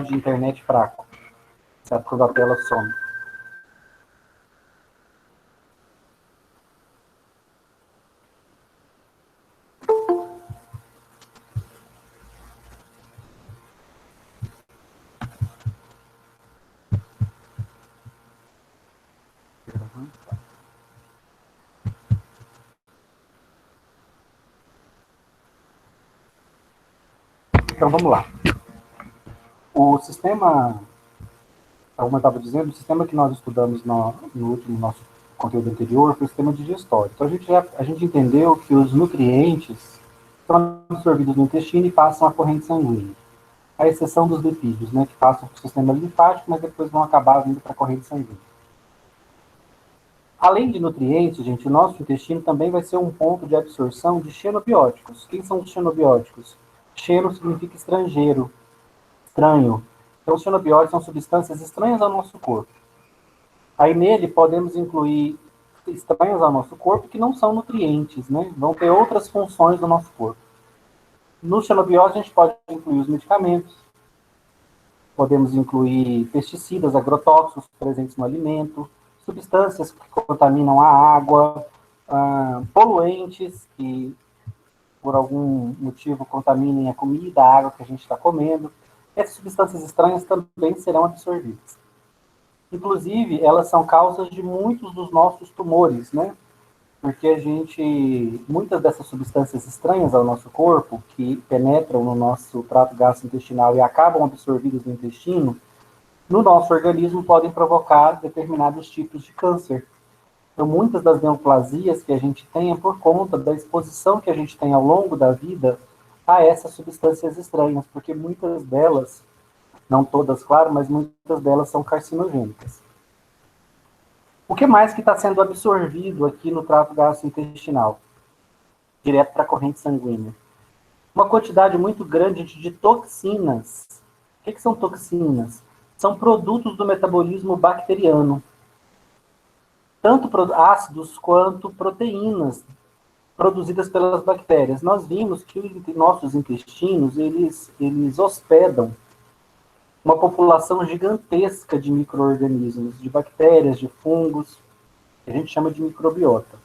de internet fraco. Sabe quando a tela some. Então, vamos lá. O sistema, como eu estava dizendo, o sistema que nós estudamos no último nosso conteúdo anterior foi o sistema digestório. Então, a gente entendeu que os nutrientes são absorvidos no intestino e passam à corrente sanguínea. À exceção dos lipídios, né, que passam para o sistema linfático, mas depois vão acabar vindo para a corrente sanguínea. Além de nutrientes, gente, o nosso intestino também vai ser um ponto de absorção de xenobióticos. Quem são os xenobióticos? Xeno significa estrangeiro, estranho. Então, os xenobióticos são substâncias estranhas ao nosso corpo. Aí nele podemos incluir estranhas ao nosso corpo que não são nutrientes, né? Vão ter outras funções do nosso corpo. Nos xenobióticos a gente pode incluir os medicamentos, podemos incluir pesticidas, agrotóxicos presentes no alimento, substâncias que contaminam a água, poluentes que por algum motivo contaminem a comida, a água que a gente está comendo. Essas substâncias estranhas também serão absorvidas. Inclusive, elas são causas de muitos dos nossos tumores, né? Porque muitas dessas substâncias estranhas ao nosso corpo, que penetram no nosso trato gastrointestinal e acabam absorvidas no intestino, no nosso organismo podem provocar determinados tipos de câncer. Então, muitas das neoplasias que a gente tem é por conta da exposição que a gente tem ao longo da vida a essas substâncias estranhas, porque muitas delas, não todas, claro, mas muitas delas são carcinogênicas. O que mais que está sendo absorvido aqui no trato gastrointestinal? Direto para a corrente sanguínea. Uma quantidade muito grande de toxinas. O que são toxinas? São produtos do metabolismo bacteriano. Tanto ácidos quanto proteínas produzidas pelas bactérias. Nós vimos que nossos intestinos, eles hospedam uma população gigantesca de micro-organismos, de bactérias, de fungos, que a gente chama de microbiota.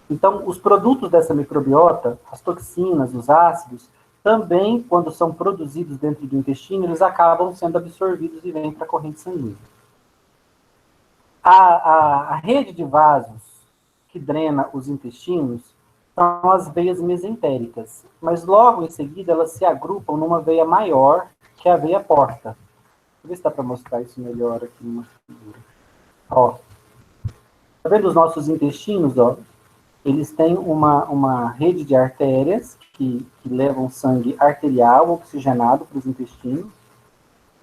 Então, os produtos dessa microbiota, as toxinas, os ácidos, também, quando são produzidos dentro do intestino, eles acabam sendo absorvidos e vêm para a corrente sanguínea. A rede de vasos que drena os intestinos são as veias mesentéricas, mas logo em seguida elas se agrupam numa veia maior, que é a veia porta. Deixa eu ver se dá para mostrar isso melhor aqui numa figura. Ó, tá vendo os nossos intestinos? Ó? Eles têm uma rede de artérias que levam sangue arterial oxigenado para os intestinos.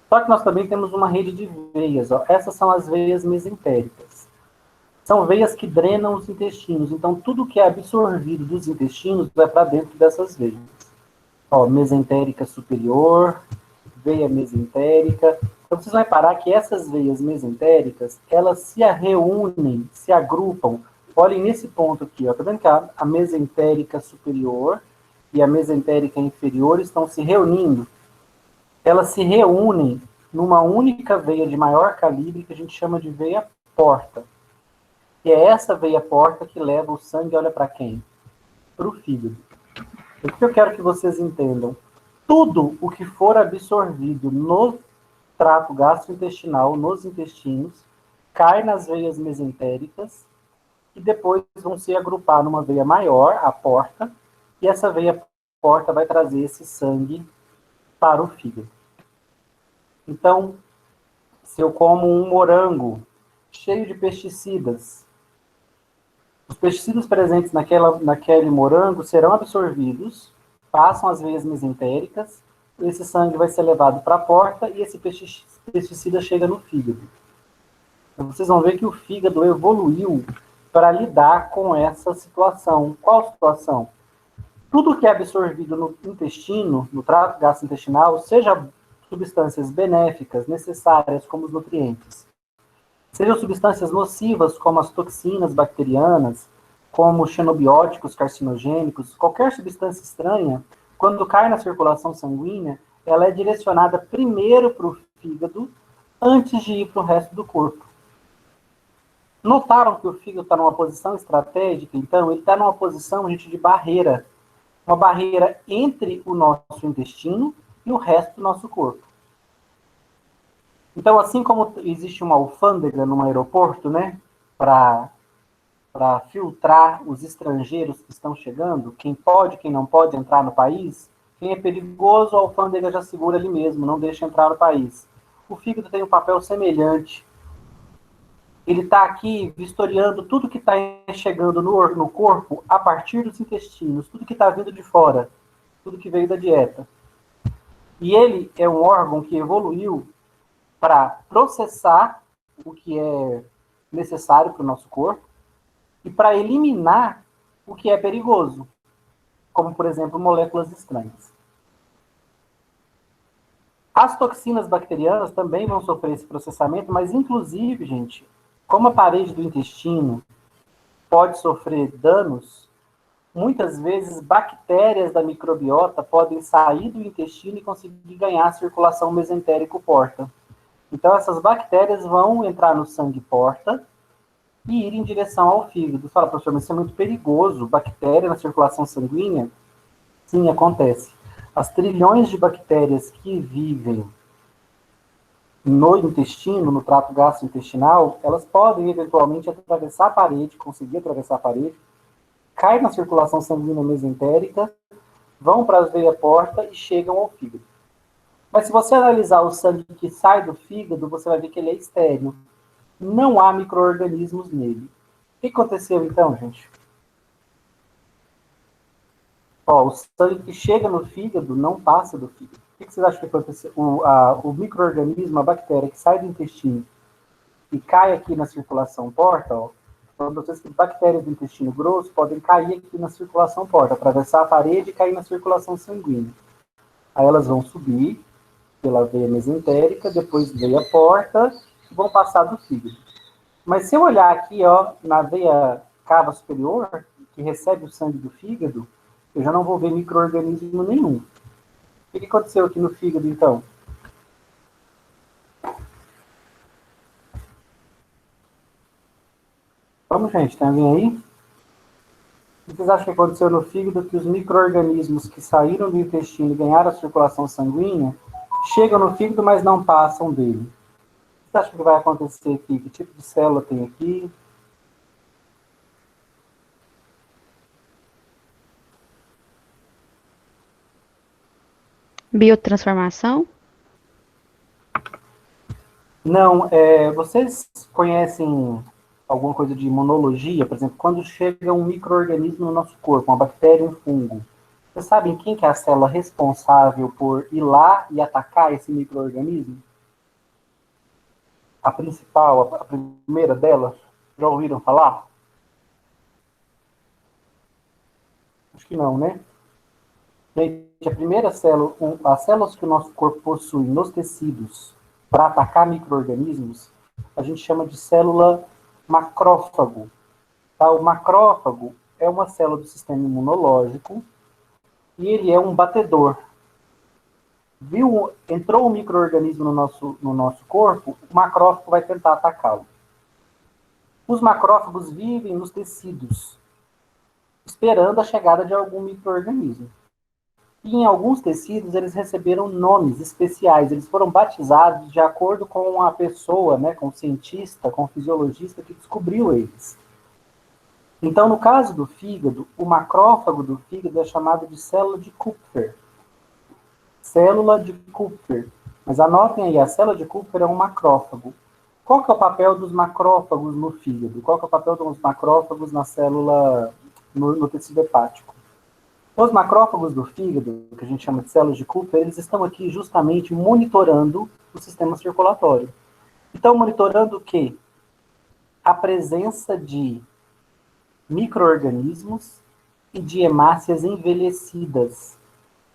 Só que nós também temos uma rede de veias. Ó. Essas são as veias mesentéricas. São veias que drenam os intestinos. Então, tudo que é absorvido dos intestinos vai para dentro dessas veias. Ó, mesentérica superior, veia mesentérica. Então, vocês vão reparar que essas veias mesentéricas, elas se reúnem, se agrupam. Olhem nesse ponto aqui, ó. Tá vendo que a mesentérica superior e a mesentérica inferior estão se reunindo? Elas se reúnem numa única veia de maior calibre que a gente chama de veia porta. E é essa veia porta que leva o sangue, olha para quem? Para o fígado. O que eu quero que vocês entendam? Tudo o que for absorvido no trato gastrointestinal, nos intestinos, cai nas veias mesentéricas e depois vão se agrupar numa veia maior, a porta, e essa veia porta vai trazer esse sangue para o fígado. Então, se eu como um morango cheio de pesticidas, os pesticidas presentes naquele morango serão absorvidos, passam as veias mesentéricas, esse sangue vai ser levado para a porta e esse pesticida chega no fígado. Então, vocês vão ver que o fígado evoluiu para lidar com essa situação. Qual situação? Tudo que é absorvido no intestino, no trato gastrointestinal, seja substâncias benéficas, necessárias, como os nutrientes, sejam substâncias nocivas, como as toxinas bacterianas, como xenobióticos carcinogênicos, qualquer substância estranha, quando cai na circulação sanguínea, ela é direcionada primeiro para o fígado, antes de ir para o resto do corpo. Notaram que o fígado está numa posição estratégica? Então, ele está numa posição, gente, de barreira. Uma barreira entre o nosso intestino e o resto do nosso corpo. Então, assim como existe uma alfândega no aeroporto, né, para filtrar os estrangeiros que estão chegando, quem pode, quem não pode entrar no país, quem é perigoso, a alfândega já segura ali mesmo, não deixa entrar no país. O fígado tem um papel semelhante. Ele está aqui vistoriando tudo que está chegando no corpo a partir dos intestinos, tudo que está vindo de fora, tudo que veio da dieta. E ele é um órgão que evoluiu para processar o que é necessário para o nosso corpo e para eliminar o que é perigoso, como, por exemplo, moléculas estranhas. As toxinas bacterianas também vão sofrer esse processamento, mas, inclusive, gente, como a parede do intestino pode sofrer danos, muitas vezes bactérias da microbiota podem sair do intestino e conseguir ganhar a circulação mesentérico porta. Então, essas bactérias vão entrar no sangue porta e ir em direção ao fígado. Fala, professor, mas isso é muito perigoso. Bactéria na circulação sanguínea? Sim, acontece. As trilhões de bactérias que vivem no intestino, no trato gastrointestinal, elas podem eventualmente atravessar a parede, conseguir atravessar a parede, cair na circulação sanguínea mesentérica, vão para as veias porta e chegam ao fígado. Mas se você analisar o sangue que sai do fígado, você vai ver que ele é estéril. Não há micro-organismos nele. O que aconteceu então, gente? Ó, o sangue que chega no fígado não passa do fígado. O que vocês acham que aconteceu? O micro-organismo, a bactéria que sai do intestino e cai aqui na circulação porta, ó, falando para vocês que bactérias do intestino grosso podem cair aqui na circulação porta, atravessar a parede e cair na circulação sanguínea. Aí elas vão subir pela veia mesentérica, depois veia porta, e vão passar do fígado. Mas se eu olhar aqui, ó, na veia cava superior, que recebe o sangue do fígado, eu já não vou ver micro-organismo nenhum. O que aconteceu aqui no fígado, então? Vamos, gente, tem alguém aí? O que vocês acham que aconteceu no fígado que os micro-organismos que saíram do intestino e ganharam a circulação sanguínea chegam no fígado, mas não passam dele? O que vocês acham que vai acontecer aqui? Que tipo de célula tem aqui? Biotransformação? Não, vocês conhecem alguma coisa de imunologia? Por exemplo, quando chega um micro-organismo no nosso corpo, uma bactéria, um fungo, vocês sabem quem que é a célula responsável por ir lá e atacar esse micro-organismo? A principal, a primeira delas? Já ouviram falar? Acho que não, né? Gente, a primeira célula, as células que o nosso corpo possui nos tecidos para atacar micro-organismos, a gente chama de célula macrófago. Tá? O macrófago é uma célula do sistema imunológico e ele é um batedor. Entrou um micro-organismo no nosso corpo, o macrófago vai tentar atacá-lo. Os macrófagos vivem nos tecidos, esperando a chegada de algum micro-organismo. E em alguns tecidos eles receberam nomes especiais, eles foram batizados de acordo com a pessoa, né, com o cientista, com o fisiologista que descobriu eles. Então, no caso do fígado, o macrófago do fígado é chamado de célula de Kupfer. Célula de Kupfer. Mas anotem aí, a célula de Kupfer é um macrófago. Qual que é o papel dos macrófagos no fígado? Qual que é o papel dos macrófagos na célula, no tecido hepático? Os macrófagos do fígado, que a gente chama de células de Kupfer, eles estão aqui justamente monitorando o sistema circulatório. Então, monitorando o quê? A presença de micro-organismos e de hemácias envelhecidas.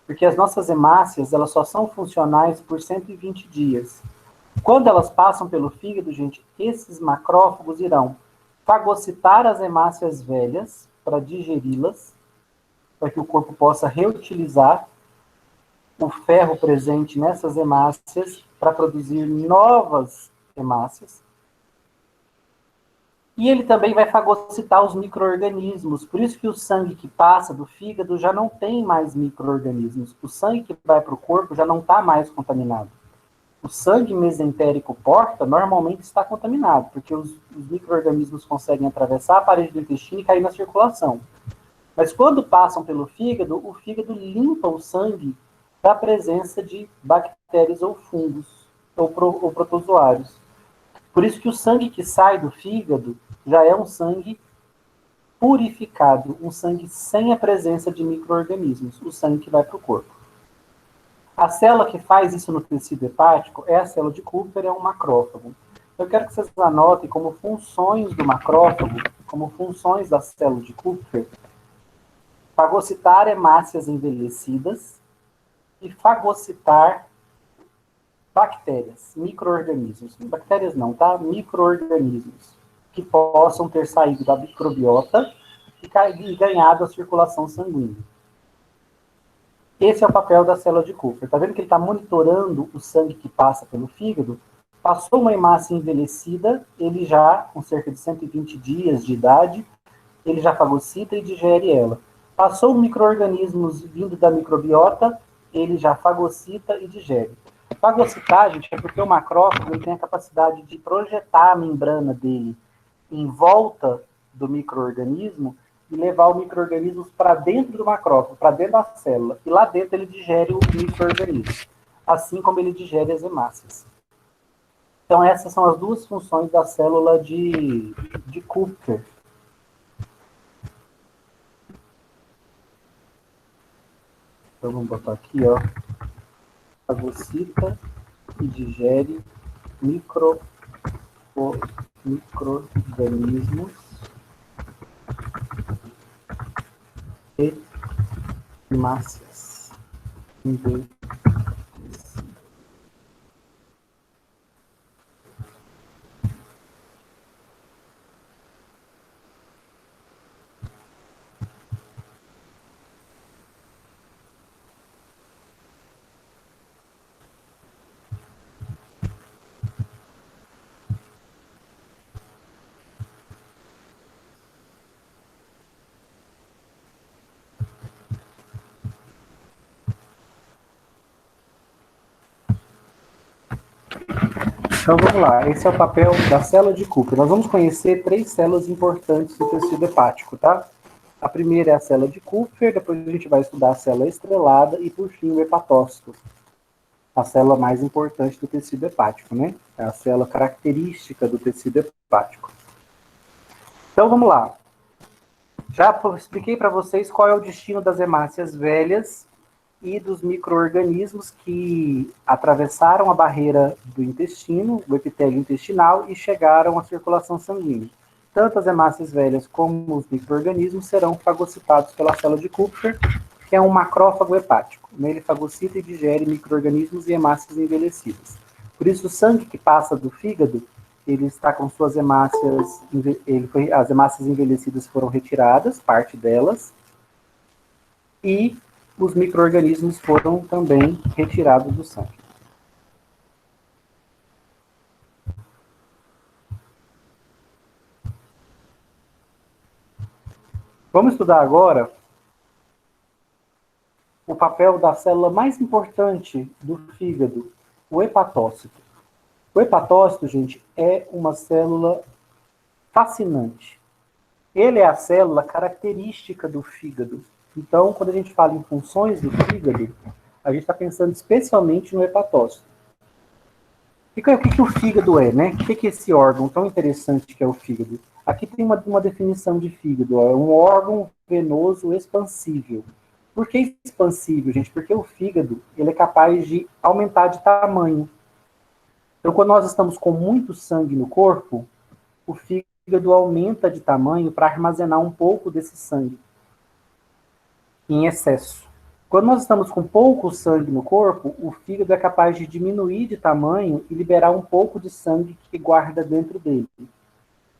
Porque as nossas hemácias, elas só são funcionais por 120 dias. Quando elas passam pelo fígado, gente, esses macrófagos irão fagocitar as hemácias velhas para digeri-las, para que o corpo possa reutilizar o ferro presente nessas hemácias para produzir novas hemácias. E ele também vai fagocitar os micro-organismos. Por isso que o sangue que passa do fígado já não tem mais micro-organismos. O sangue que vai para o corpo já não está mais contaminado. O sangue mesentérico porta normalmente está contaminado, porque os micro-organismos conseguem atravessar a parede do intestino e cair na circulação. Mas quando passam pelo fígado, o fígado limpa o sangue da presença de bactérias ou fungos, ou protozoários. Por isso que o sangue que sai do fígado já é um sangue purificado, um sangue sem a presença de micro-organismos, o sangue que vai para o corpo. A célula que faz isso no tecido hepático é a célula de Kupffer, é um macrófago. Eu quero que vocês anotem como funções do macrófago, como funções da célula de Kupffer, fagocitar hemácias envelhecidas e fagocitar bactérias, micro-organismos. Bactérias não, tá? Micro-organismos que possam ter saído da microbiota e ganhado a circulação sanguínea. Esse é o papel da célula de Kupffer. Está vendo que ele está monitorando o sangue que passa pelo fígado? Passou uma hemácia envelhecida, ele já, com cerca de 120 dias de idade, ele já fagocita e digere ela. Passou micro-organismos vindo da microbiota, ele já fagocita e digere. Fagocitar, gente, é porque o macrófago ele tem a capacidade de projetar a membrana dele em volta do micro-organismo e levar o micro-organismo para dentro do macrófago, para dentro da célula. E lá dentro ele digere o micro-organismo, assim como ele digere as hemácias. Então essas são as duas funções da célula de Kupffer. Então vamos botar aqui, ó. Fagocita e digere micro-organismos e hemácias envelhecidas. Então vamos lá, esse é o papel da célula de Kupffer. Nós vamos conhecer 3 células importantes do tecido hepático, tá? A primeira é a célula de Kupffer, depois a gente vai estudar a célula estrelada e, por fim, o hepatócito, a célula mais importante do tecido hepático, né? É a célula característica do tecido hepático. Então vamos lá. Já expliquei para vocês qual é o destino das hemácias velhas e dos micro-organismos que atravessaram a barreira do intestino, o epitélio intestinal, e chegaram à circulação sanguínea. Tanto as hemácias velhas como os micro-organismos serão fagocitados pela célula de Kupffer, que é um macrófago hepático. Ele fagocita e digere micro-organismos e hemácias envelhecidas. Por isso, o sangue que passa do fígado, ele está com suas hemácias, as hemácias envelhecidas foram retiradas, parte delas, e os micro-organismos foram também retirados do sangue. Vamos estudar agora o papel da célula mais importante do fígado, o hepatócito. O hepatócito, gente, é uma célula fascinante. Ele é a célula característica do fígado. Então, quando a gente fala em funções do fígado, a gente está pensando especialmente no hepatócito. E o que o fígado é, né? O que é esse órgão tão interessante que é o fígado? Aqui tem uma definição de fígado, ó, é um órgão venoso expansível. Por que expansível, gente? Porque o fígado ele é capaz de aumentar de tamanho. Então, quando nós estamos com muito sangue no corpo, o fígado aumenta de tamanho para armazenar um pouco desse sangue em excesso. Quando nós estamos com pouco sangue no corpo, o fígado é capaz de diminuir de tamanho e liberar um pouco de sangue que guarda dentro dele.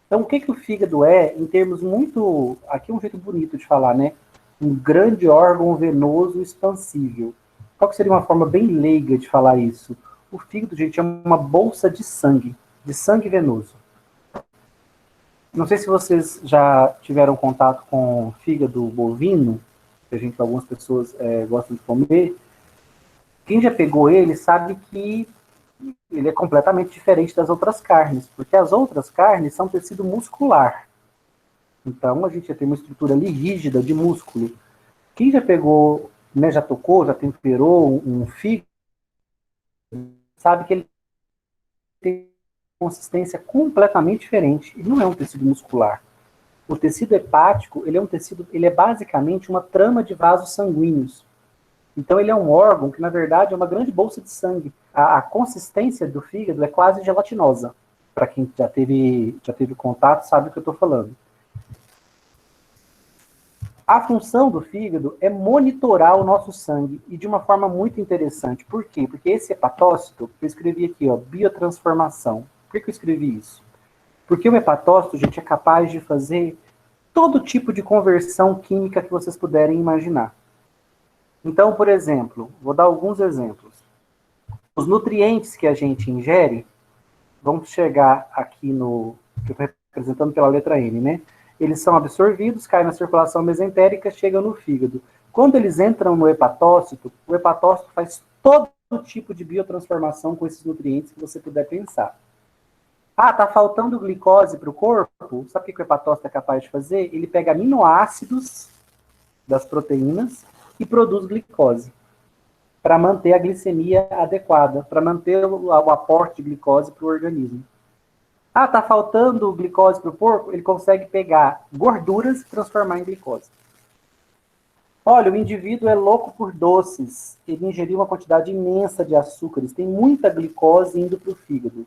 Então, o que o fígado é, em termos muito... Aqui é um jeito bonito de falar, né? Um grande órgão venoso expansível. Qual que seria uma forma bem leiga de falar isso? O fígado, gente, é uma bolsa de sangue venoso. Não sei se vocês já tiveram contato com fígado bovino, que algumas pessoas gostam de comer. Quem já pegou ele sabe que ele é completamente diferente das outras carnes, porque as outras carnes são tecido muscular. Então, a gente já tem uma estrutura ali rígida de músculo. Quem já pegou, né, já tocou, já temperou um fígado, sabe que ele tem consistência completamente diferente. Ele não é um tecido muscular. O tecido hepático, ele é um tecido, ele é basicamente uma trama de vasos sanguíneos. Então, ele é um órgão que, na verdade, é uma grande bolsa de sangue. A consistência do fígado é quase gelatinosa. Para quem já teve contato, sabe o que eu estou falando. A função do fígado é monitorar o nosso sangue e de uma forma muito interessante. Por quê? Porque esse hepatócito, eu escrevi aqui, ó, biotransformação. Por que eu escrevi isso? Porque o hepatócito, gente, é capaz de fazer todo tipo de conversão química que vocês puderem imaginar. Então, por exemplo, vou dar alguns exemplos. Os nutrientes que a gente ingere, vamos chegar aqui no, que eu estou representando pela letra N, né? Eles são absorvidos, caem na circulação mesentérica, chegam no fígado. Quando eles entram no hepatócito, o hepatócito faz todo tipo de biotransformação com esses nutrientes que você puder pensar. Ah, tá faltando glicose para o corpo? Sabe o que o hepatócito é capaz de fazer? Ele pega aminoácidos das proteínas e produz glicose para manter a glicemia adequada, para manter o aporte de glicose para o organismo. Ah, tá faltando glicose para o porco? Ele consegue pegar gorduras e transformar em glicose. Olha, o indivíduo é louco por doces. Ele ingeriu uma quantidade imensa de açúcares. Tem muita glicose indo para o fígado.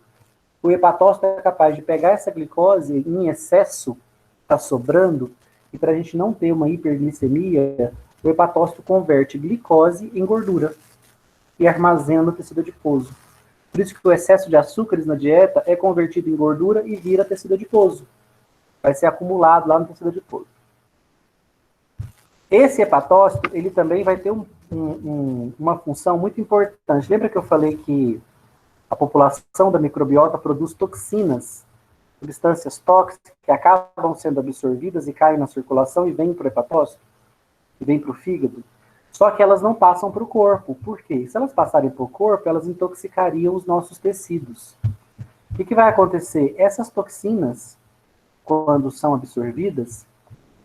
O hepatócito é capaz de pegar essa glicose em excesso, está sobrando, e para a gente não ter uma hiperglicemia, o hepatócito converte glicose em gordura e armazena no tecido adiposo. Por isso que o excesso de açúcares na dieta é convertido em gordura e vira tecido adiposo. Vai ser acumulado lá no tecido adiposo. Esse hepatócito, ele também vai ter uma função muito importante. Lembra que eu falei que a população da microbiota produz toxinas, substâncias tóxicas que acabam sendo absorvidas e caem na circulação e vêm para o hepatócito? E vêm para o fígado? Só que elas não passam para o corpo. Por quê? Se elas passarem para o corpo, elas intoxicariam os nossos tecidos. O que vai acontecer? Essas toxinas, quando são absorvidas,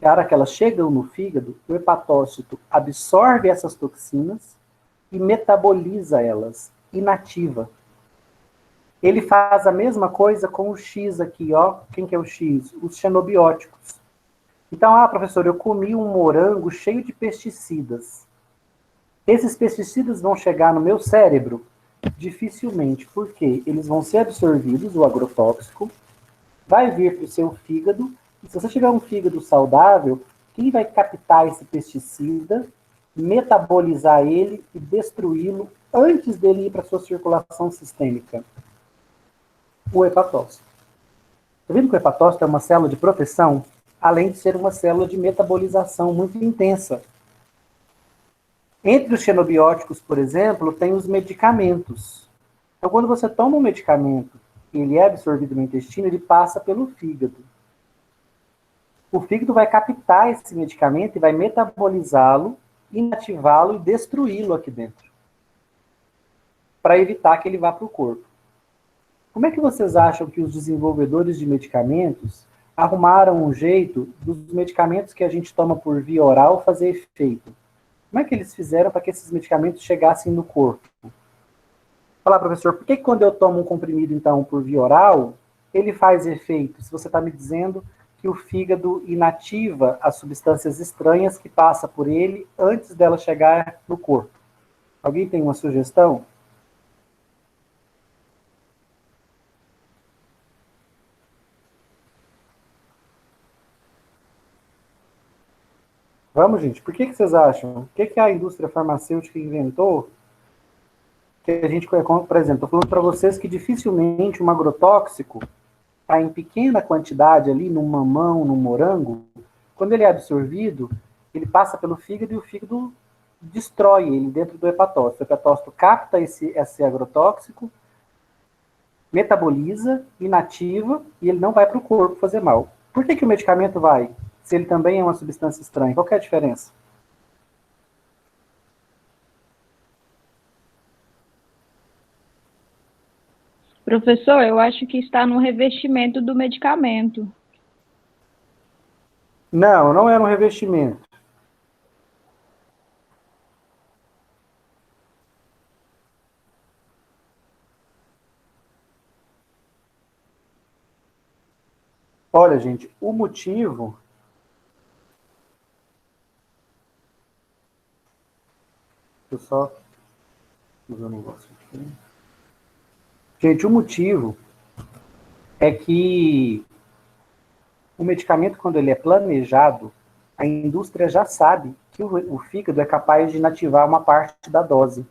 na hora que elas chegam no fígado, o hepatócito absorve essas toxinas e metaboliza elas, inativa. Ele faz a mesma coisa com o X aqui, ó. Quem que é o X? Os xenobióticos. Então, professor, eu comi um morango cheio de pesticidas. Esses pesticidas vão chegar no meu cérebro? Dificilmente, porque eles vão ser absorvidos, o agrotóxico, vai vir para o seu fígado, e se você tiver um fígado saudável, quem vai captar esse pesticida, metabolizar ele e destruí-lo antes dele ir para a sua circulação sistêmica? O hepatócito. Está vendo que o hepatócito é uma célula de proteção, além de ser uma célula de metabolização muito intensa. Entre os xenobióticos, por exemplo, tem os medicamentos. Então, quando você toma um medicamento e ele é absorvido no intestino, ele passa pelo fígado. O fígado vai captar esse medicamento e vai metabolizá-lo, inativá-lo e destruí-lo aqui dentro, para evitar que ele vá para o corpo. Como é que vocês acham que os desenvolvedores de medicamentos arrumaram um jeito dos medicamentos que a gente toma por via oral fazer efeito? Como é que eles fizeram para que esses medicamentos chegassem no corpo? Falar, professor, por que quando eu tomo um comprimido, então, por via oral, ele faz efeito? Se você está me dizendo que o fígado inativa as substâncias estranhas que passa por ele antes dela chegar no corpo. Alguém tem uma sugestão? Vamos, gente, por que vocês acham? O que a indústria farmacêutica inventou? Que a gente, por exemplo, estou falando para vocês que dificilmente um agrotóxico está em pequena quantidade ali, num mamão, num morango, quando ele é absorvido, ele passa pelo fígado e o fígado destrói ele dentro do hepatócito. O hepatócito capta esse agrotóxico, metaboliza, inativa, e ele não vai para o corpo fazer mal. Por que o medicamento vai? Se ele também é uma substância estranha. Qual que é a diferença? Professor, eu acho que está no revestimento do medicamento. Não, não era um revestimento. Olha, gente, o motivo... Deixa eu só... usar um negócio aqui. Gente, o motivo é que o medicamento, quando ele é planejado, a indústria já sabe que o fígado é capaz de inativar uma parte da dose.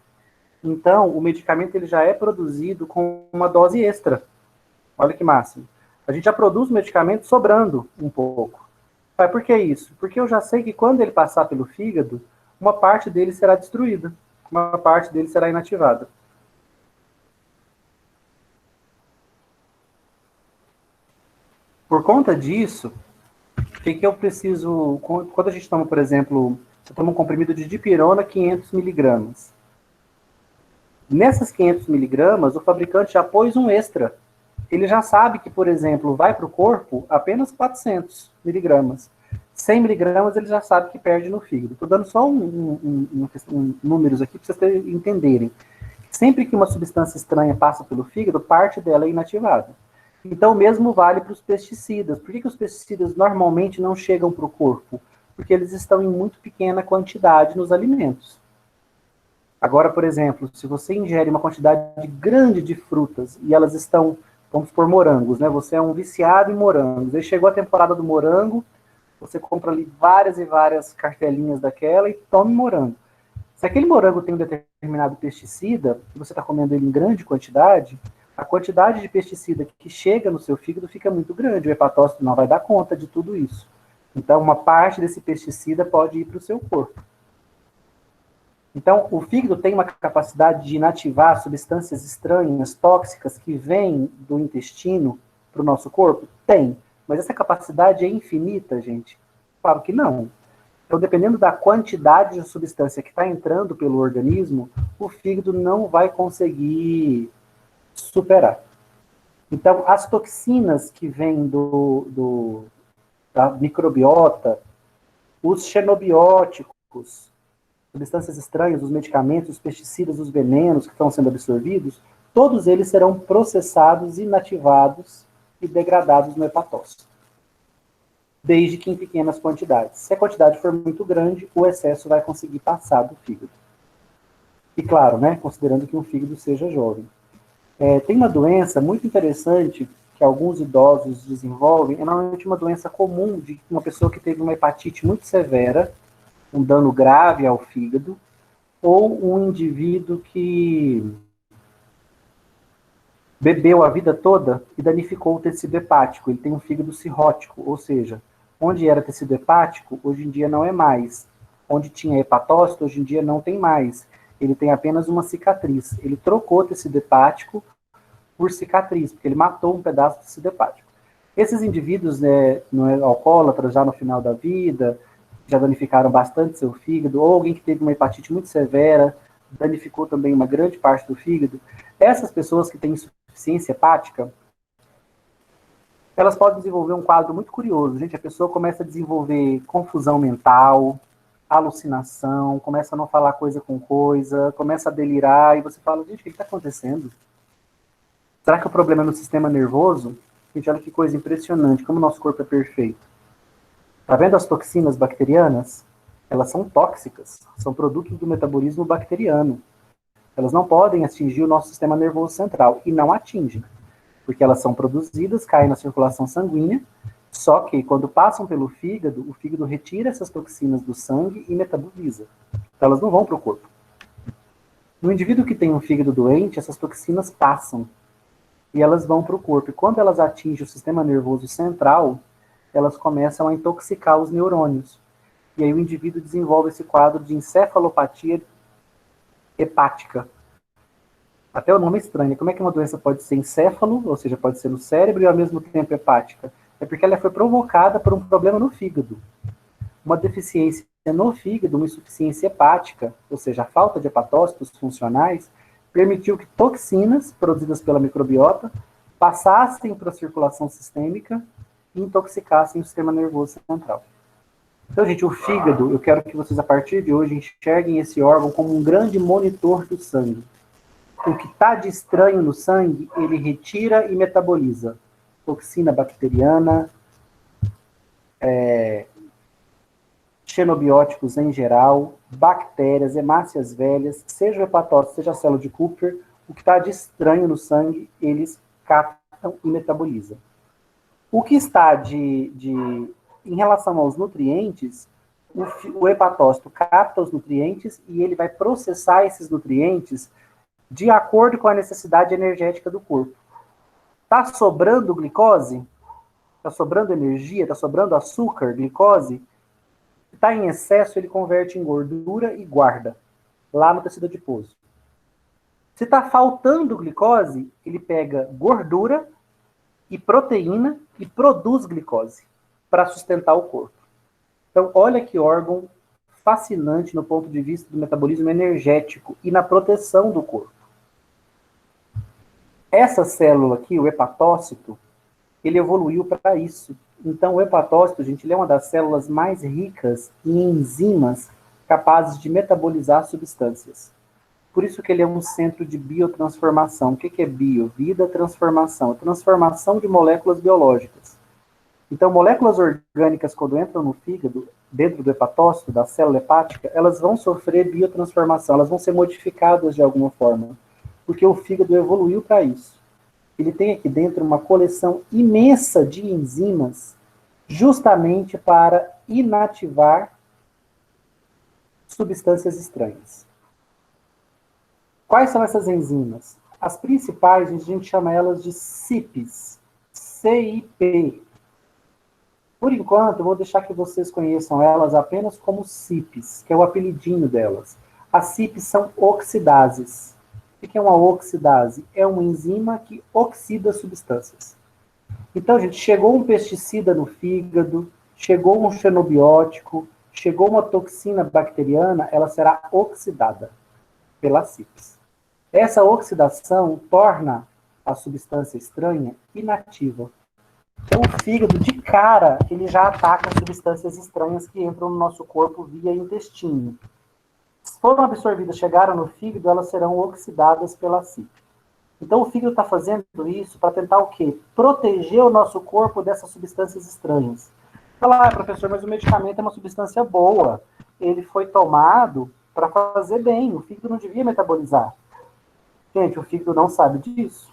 Então, o medicamento ele já é produzido com uma dose extra. Olha que máximo. A gente já produz o medicamento sobrando um pouco. Mas por que isso? Porque eu já sei que quando ele passar pelo fígado, uma parte dele será destruída, uma parte dele será inativada. Por conta disso, o que eu preciso... Quando a gente toma, por exemplo, você toma um comprimido de dipirona, 500 miligramas. Nessas 500 miligramas, o fabricante já pôs um extra. Ele já sabe que, por exemplo, vai para o corpo apenas 400 miligramas. 100 miligramas ele já sabe que perde no fígado. Estou dando só números aqui para vocês entenderem. Sempre que uma substância estranha passa pelo fígado, parte dela é inativada. Então, o mesmo vale para os pesticidas. Por que os pesticidas normalmente não chegam para o corpo? Porque eles estão em muito pequena quantidade nos alimentos. Agora, por exemplo, se você ingere uma quantidade grande de frutas e elas estão, vamos supor, morangos, né? Você é um viciado em morangos. Aí chegou a temporada do morango, você compra ali várias e várias cartelinhas daquela e tome morango. Se aquele morango tem um determinado pesticida, e você está comendo ele em grande quantidade, a quantidade de pesticida que chega no seu fígado fica muito grande. O hepatócito não vai dar conta de tudo isso. Então, uma parte desse pesticida pode ir para o seu corpo. Então, o fígado tem uma capacidade de inativar substâncias estranhas, tóxicas, que vêm do intestino para o nosso corpo? Tem. Mas essa capacidade é infinita, gente? Claro que não. Então, dependendo da quantidade de substância que está entrando pelo organismo, o fígado não vai conseguir superar. Então, as toxinas que vêm da microbiota, os xenobióticos, substâncias estranhas, os medicamentos, os pesticidas, os venenos que estão sendo absorvidos, todos eles serão processados, inativados e degradados no hepatócito. Desde que em pequenas quantidades. Se a quantidade for muito grande, o excesso vai conseguir passar do fígado. E claro, né, considerando que um fígado seja jovem. Tem uma doença muito interessante que alguns idosos desenvolvem, é normalmente uma doença comum de uma pessoa que teve uma hepatite muito severa, um dano grave ao fígado, ou um indivíduo que bebeu a vida toda e danificou o tecido hepático. Ele tem um fígado cirrótico, ou seja, onde era tecido hepático, hoje em dia não é mais. Onde tinha hepatócito, hoje em dia não tem mais. Ele tem apenas uma cicatriz. Ele trocou tecido hepático por cicatriz, porque ele matou um pedaço do tecido hepático. Esses indivíduos, alcoólatras, já no final da vida, já danificaram bastante seu fígado, ou alguém que teve uma hepatite muito severa, danificou também uma grande parte do fígado. Essas pessoas que têm insuficiência hepática, elas podem desenvolver um quadro muito curioso. Gente, a pessoa começa a desenvolver confusão mental, alucinação, começa a não falar coisa com coisa, começa a delirar, e você fala, gente, o que está acontecendo? Será que o problema é no sistema nervoso? Gente, olha que coisa impressionante, como o nosso corpo é perfeito. Tá vendo as toxinas bacterianas? Elas são tóxicas, são produtos do metabolismo bacteriano. Elas não podem atingir o nosso sistema nervoso central, e não atingem, porque elas são produzidas, caem na circulação sanguínea, só que quando passam pelo fígado, o fígado retira essas toxinas do sangue e metaboliza. Então elas não vão para o corpo. No indivíduo que tem um fígado doente, essas toxinas passam, e elas vão para o corpo. E quando elas atingem o sistema nervoso central, elas começam a intoxicar os neurônios. E aí o indivíduo desenvolve esse quadro de encefalopatia hepática. Até o nome é estranho. Como é que uma doença pode ser encéfalo, ou seja, pode ser no cérebro e ao mesmo tempo hepática? É porque ela foi provocada por um problema no fígado. Uma deficiência no fígado, uma insuficiência hepática, ou seja, a falta de hepatócitos funcionais, permitiu que toxinas produzidas pela microbiota passassem para a circulação sistêmica e intoxicassem o sistema nervoso central. Então, gente, o fígado, eu quero que vocês, a partir de hoje, enxerguem esse órgão como um grande monitor do sangue. O que está de estranho no sangue, ele retira e metaboliza. Toxina bacteriana, xenobióticos em geral, bactérias, hemácias velhas, seja o hepatócito, seja a célula de Kupfer, o que está de estranho no sangue, eles captam e metabolizam. O que está em relação aos nutrientes, o hepatócito capta os nutrientes e ele vai processar esses nutrientes de acordo com a necessidade energética do corpo. Está sobrando glicose? Está sobrando energia? Está sobrando açúcar, glicose? Se está em excesso, ele converte em gordura e guarda lá no tecido adiposo. Se está faltando glicose, ele pega gordura e proteína e produz glicose para sustentar o corpo. Então, olha que órgão fascinante no ponto de vista do metabolismo energético e na proteção do corpo. Essa célula aqui, o hepatócito, ele evoluiu para isso. Então, o hepatócito, gente, ele é uma das células mais ricas em enzimas capazes de metabolizar substâncias. Por isso que ele é um centro de biotransformação. O que é bio? Vida, transformação. Transformação de moléculas biológicas. Então, moléculas orgânicas, quando entram no fígado, dentro do hepatócito, da célula hepática, elas vão sofrer biotransformação, elas vão ser modificadas de alguma forma, porque o fígado evoluiu para isso. Ele tem aqui dentro uma coleção imensa de enzimas, justamente para inativar substâncias estranhas. Quais são essas enzimas? As principais, a gente chama elas de CIPs. CIP. Por enquanto, eu vou deixar que vocês conheçam elas apenas como CIPs, que é o apelidinho delas. As CIPs são oxidases. O que é uma oxidase? É uma enzima que oxida substâncias. Então, gente, chegou um pesticida no fígado, chegou um xenobiótico, chegou uma toxina bacteriana, ela será oxidada pela CIPs. Essa oxidação torna a substância estranha inativa. Então, o fígado, de cara, ele já ataca substâncias estranhas que entram no nosso corpo via intestino. Se foram absorvidas, chegaram no fígado, elas serão oxidadas pela CIP. Então, o fígado está fazendo isso para tentar o quê? Proteger o nosso corpo dessas substâncias estranhas. Fala, professor, mas o medicamento é uma substância boa. Ele foi tomado para fazer bem. O fígado não devia metabolizar. Gente, o fígado não sabe disso.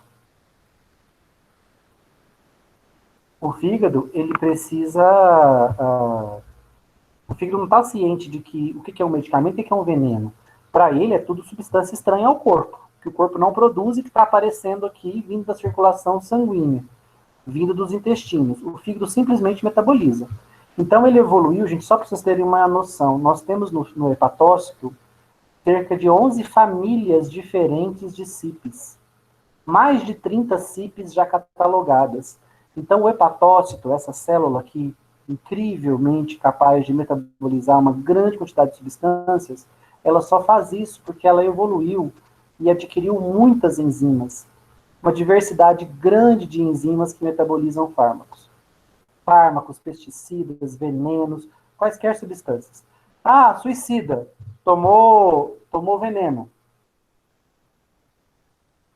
O fígado, ele precisa... o fígado não está ciente de que o que é um medicamento e o que é um veneno. Para ele, é tudo substância estranha ao corpo, que o corpo não produz e que está aparecendo aqui, vindo da circulação sanguínea, vindo dos intestinos. O fígado simplesmente metaboliza. Então, ele evoluiu, gente, só para vocês terem uma noção. Nós temos no hepatócito cerca de 11 famílias diferentes de CIPs. Mais de 30 CIPs já catalogadas. Então, o hepatócito, essa célula aqui, incrivelmente capaz de metabolizar uma grande quantidade de substâncias, ela só faz isso porque ela evoluiu e adquiriu muitas enzimas. Uma diversidade grande de enzimas que metabolizam fármacos. Fármacos, pesticidas, venenos, quaisquer substâncias. Ah, suicida. Tomou veneno.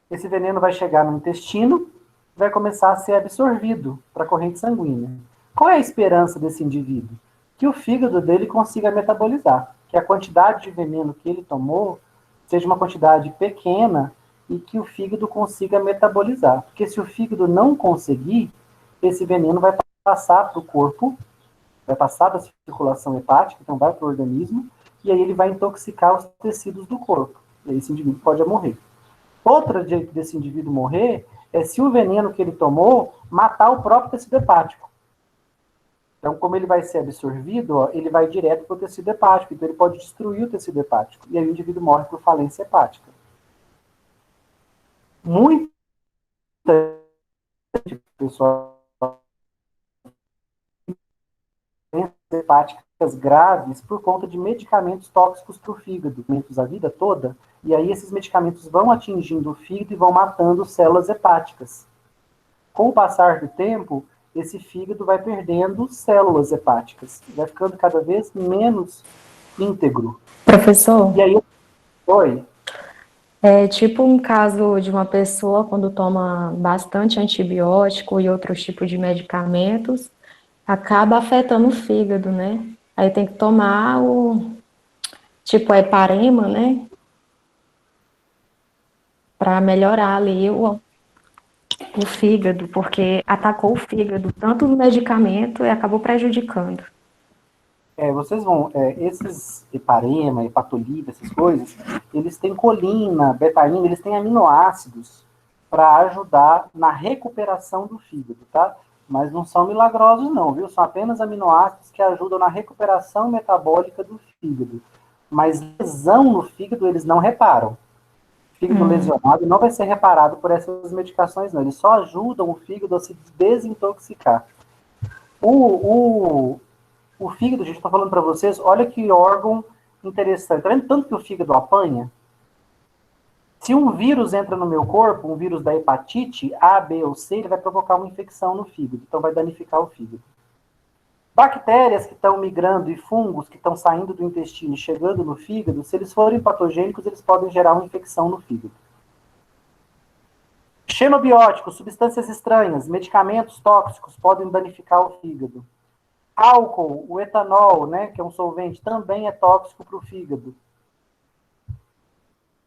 Esse veneno vai chegar no intestino, vai começar a ser absorvido para a corrente sanguínea. Qual é a esperança desse indivíduo? Que o fígado dele consiga metabolizar, que a quantidade de veneno que ele tomou seja uma quantidade pequena e que o fígado consiga metabolizar. Porque se o fígado não conseguir, esse veneno vai passar para o corpo, vai passar da circulação hepática, então vai para o organismo, e aí ele vai intoxicar os tecidos do corpo. E aí esse indivíduo pode morrer. Outro jeito desse indivíduo morrer é se o veneno que ele tomou matar o próprio tecido hepático. Então, como ele vai ser absorvido, ó, ele vai direto para o tecido hepático, então ele pode destruir o tecido hepático, e aí o indivíduo morre por falência hepática. Muita pessoa doenças hepáticas graves por conta de medicamentos tóxicos para o fígado, a vida toda, e aí esses medicamentos vão atingindo o fígado e vão matando células hepáticas. Com o passar do tempo, esse fígado vai perdendo células hepáticas, vai ficando cada vez menos íntegro. Professor? E aí, oi? É tipo um caso de uma pessoa quando toma bastante antibiótico e outros tipos de medicamentos, acaba afetando o fígado, né? Aí tem que tomar tipo a heparema, né? Para melhorar ali o fígado, porque atacou o fígado, tanto no medicamento e acabou prejudicando. Vocês vão, esses heparema, hepatolita, essas coisas, eles têm colina, betaína, eles têm aminoácidos para ajudar na recuperação do fígado, tá? Mas não são milagrosos não, viu? São apenas aminoácidos que ajudam na recuperação metabólica do fígado. Mas lesão no fígado eles não reparam. O fígado lesionado não vai ser reparado por essas medicações, não. Eles só ajudam o fígado a se desintoxicar. O fígado, gente, estou falando para vocês, olha que órgão interessante. Tá vendo tanto que o fígado apanha? Se um vírus entra no meu corpo, um vírus da hepatite A, B ou C, ele vai provocar uma infecção no fígado, então vai danificar o fígado. Bactérias que estão migrando e fungos que estão saindo do intestino e chegando no fígado, se eles forem patogênicos, eles podem gerar uma infecção no fígado. Xenobióticos, substâncias estranhas, medicamentos tóxicos podem danificar o fígado. Álcool, o etanol, né, que é um solvente, também é tóxico para o fígado.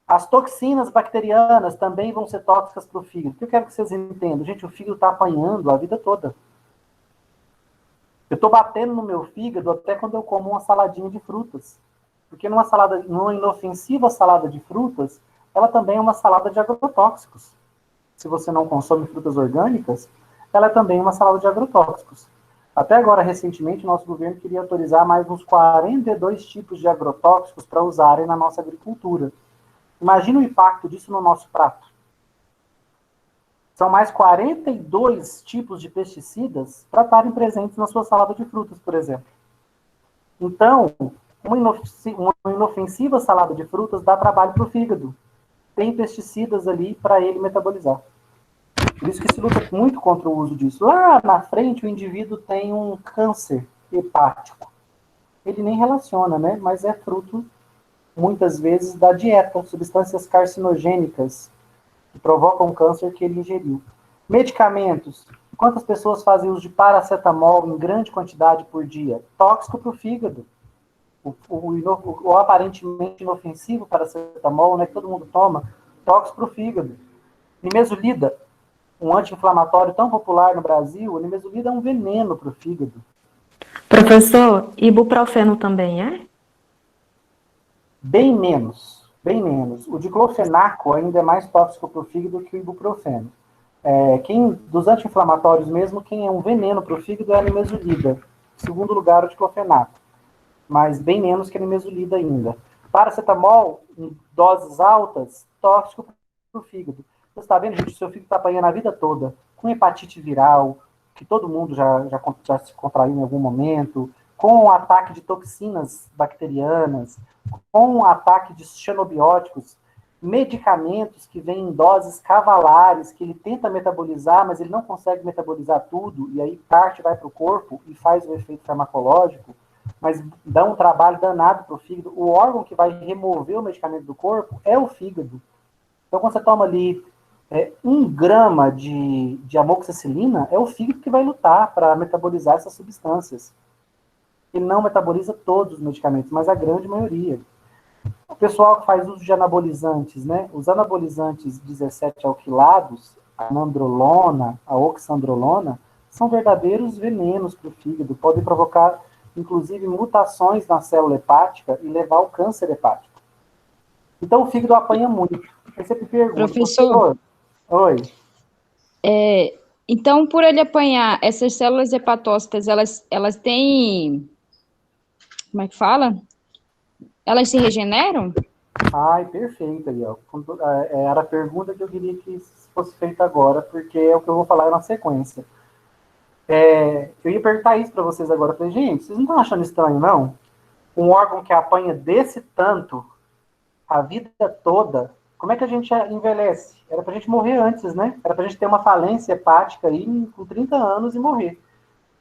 As toxinas bacterianas também vão ser tóxicas para o fígado. O que eu quero que vocês entendam? Gente, o fígado está apanhando a vida toda. Eu estou batendo no meu fígado até quando eu como uma saladinha de frutas. Porque numa inofensiva salada de frutas, ela também é uma salada de agrotóxicos. Se você não consome frutas orgânicas, ela é também uma salada de agrotóxicos. Até agora, recentemente, nosso governo queria autorizar mais uns 42 tipos de agrotóxicos para usarem na nossa agricultura. Imagina o impacto disso no nosso prato. São mais 42 tipos de pesticidas para estarem presentes na sua salada de frutas, por exemplo. Então, uma inofensiva salada de frutas dá trabalho para o fígado. Tem pesticidas ali para ele metabolizar. Por isso que se luta muito contra o uso disso. Lá na frente, o indivíduo tem um câncer hepático. Ele nem relaciona, né? Mas é fruto, muitas vezes, da dieta, substâncias carcinogênicas que provocam câncer que ele ingeriu. Medicamentos. Quantas pessoas fazem uso de paracetamol em grande quantidade por dia? Tóxico para o fígado. O aparentemente inofensivo paracetamol, né, que todo mundo toma, tóxico para o fígado. Nimesulida, um anti-inflamatório tão popular no Brasil, a nimesulida é um veneno para o fígado. Professor, ibuprofeno também é? Bem menos, bem menos. O diclofenaco ainda é mais tóxico para o fígado que o ibuprofeno. Dos anti-inflamatórios mesmo, quem é um veneno para o fígado é a nimesulida. Em segundo lugar, o diclofenaco. Mas bem menos que a nimesulida ainda. Paracetamol, em doses altas, tóxico para o fígado. Você está vendo, gente, o seu fígado está apanhando a vida toda, com hepatite viral, que todo mundo já se contraiu em algum momento, com o ataque de toxinas bacterianas, com o ataque de xenobióticos, medicamentos que vêm em doses cavalares, que ele tenta metabolizar, mas ele não consegue metabolizar tudo, e aí parte vai para o corpo e faz o efeito farmacológico, mas dá um trabalho danado para o fígado. O órgão que vai remover o medicamento do corpo é o fígado. Então, quando você toma ali 1 grama de amoxicilina, é o fígado que vai lutar para metabolizar essas substâncias. Ele não metaboliza todos os medicamentos, mas a grande maioria. O pessoal que faz uso de anabolizantes, né? Os anabolizantes 17-alquilados, a nandrolona, a oxandrolona, são verdadeiros venenos para o fígado, podem provocar, inclusive, mutações na célula hepática e levar ao câncer hepático. Então, o fígado apanha muito. Aí você me pergunta, Professor, oi. Então, por ele apanhar essas células hepatócitas, elas têm, como é que fala? Elas se regeneram? Ai, perfeito aí, ó. Era a pergunta que eu queria que fosse feita agora, porque é o que eu vou falar na sequência. Eu ia perguntar isso para vocês agora. Eu falei, gente, vocês não estão achando estranho, não? Um órgão que apanha desse tanto a vida toda, como é que a gente envelhece? Era pra gente morrer antes, né? Era pra gente ter uma falência hepática aí com 30 anos e morrer.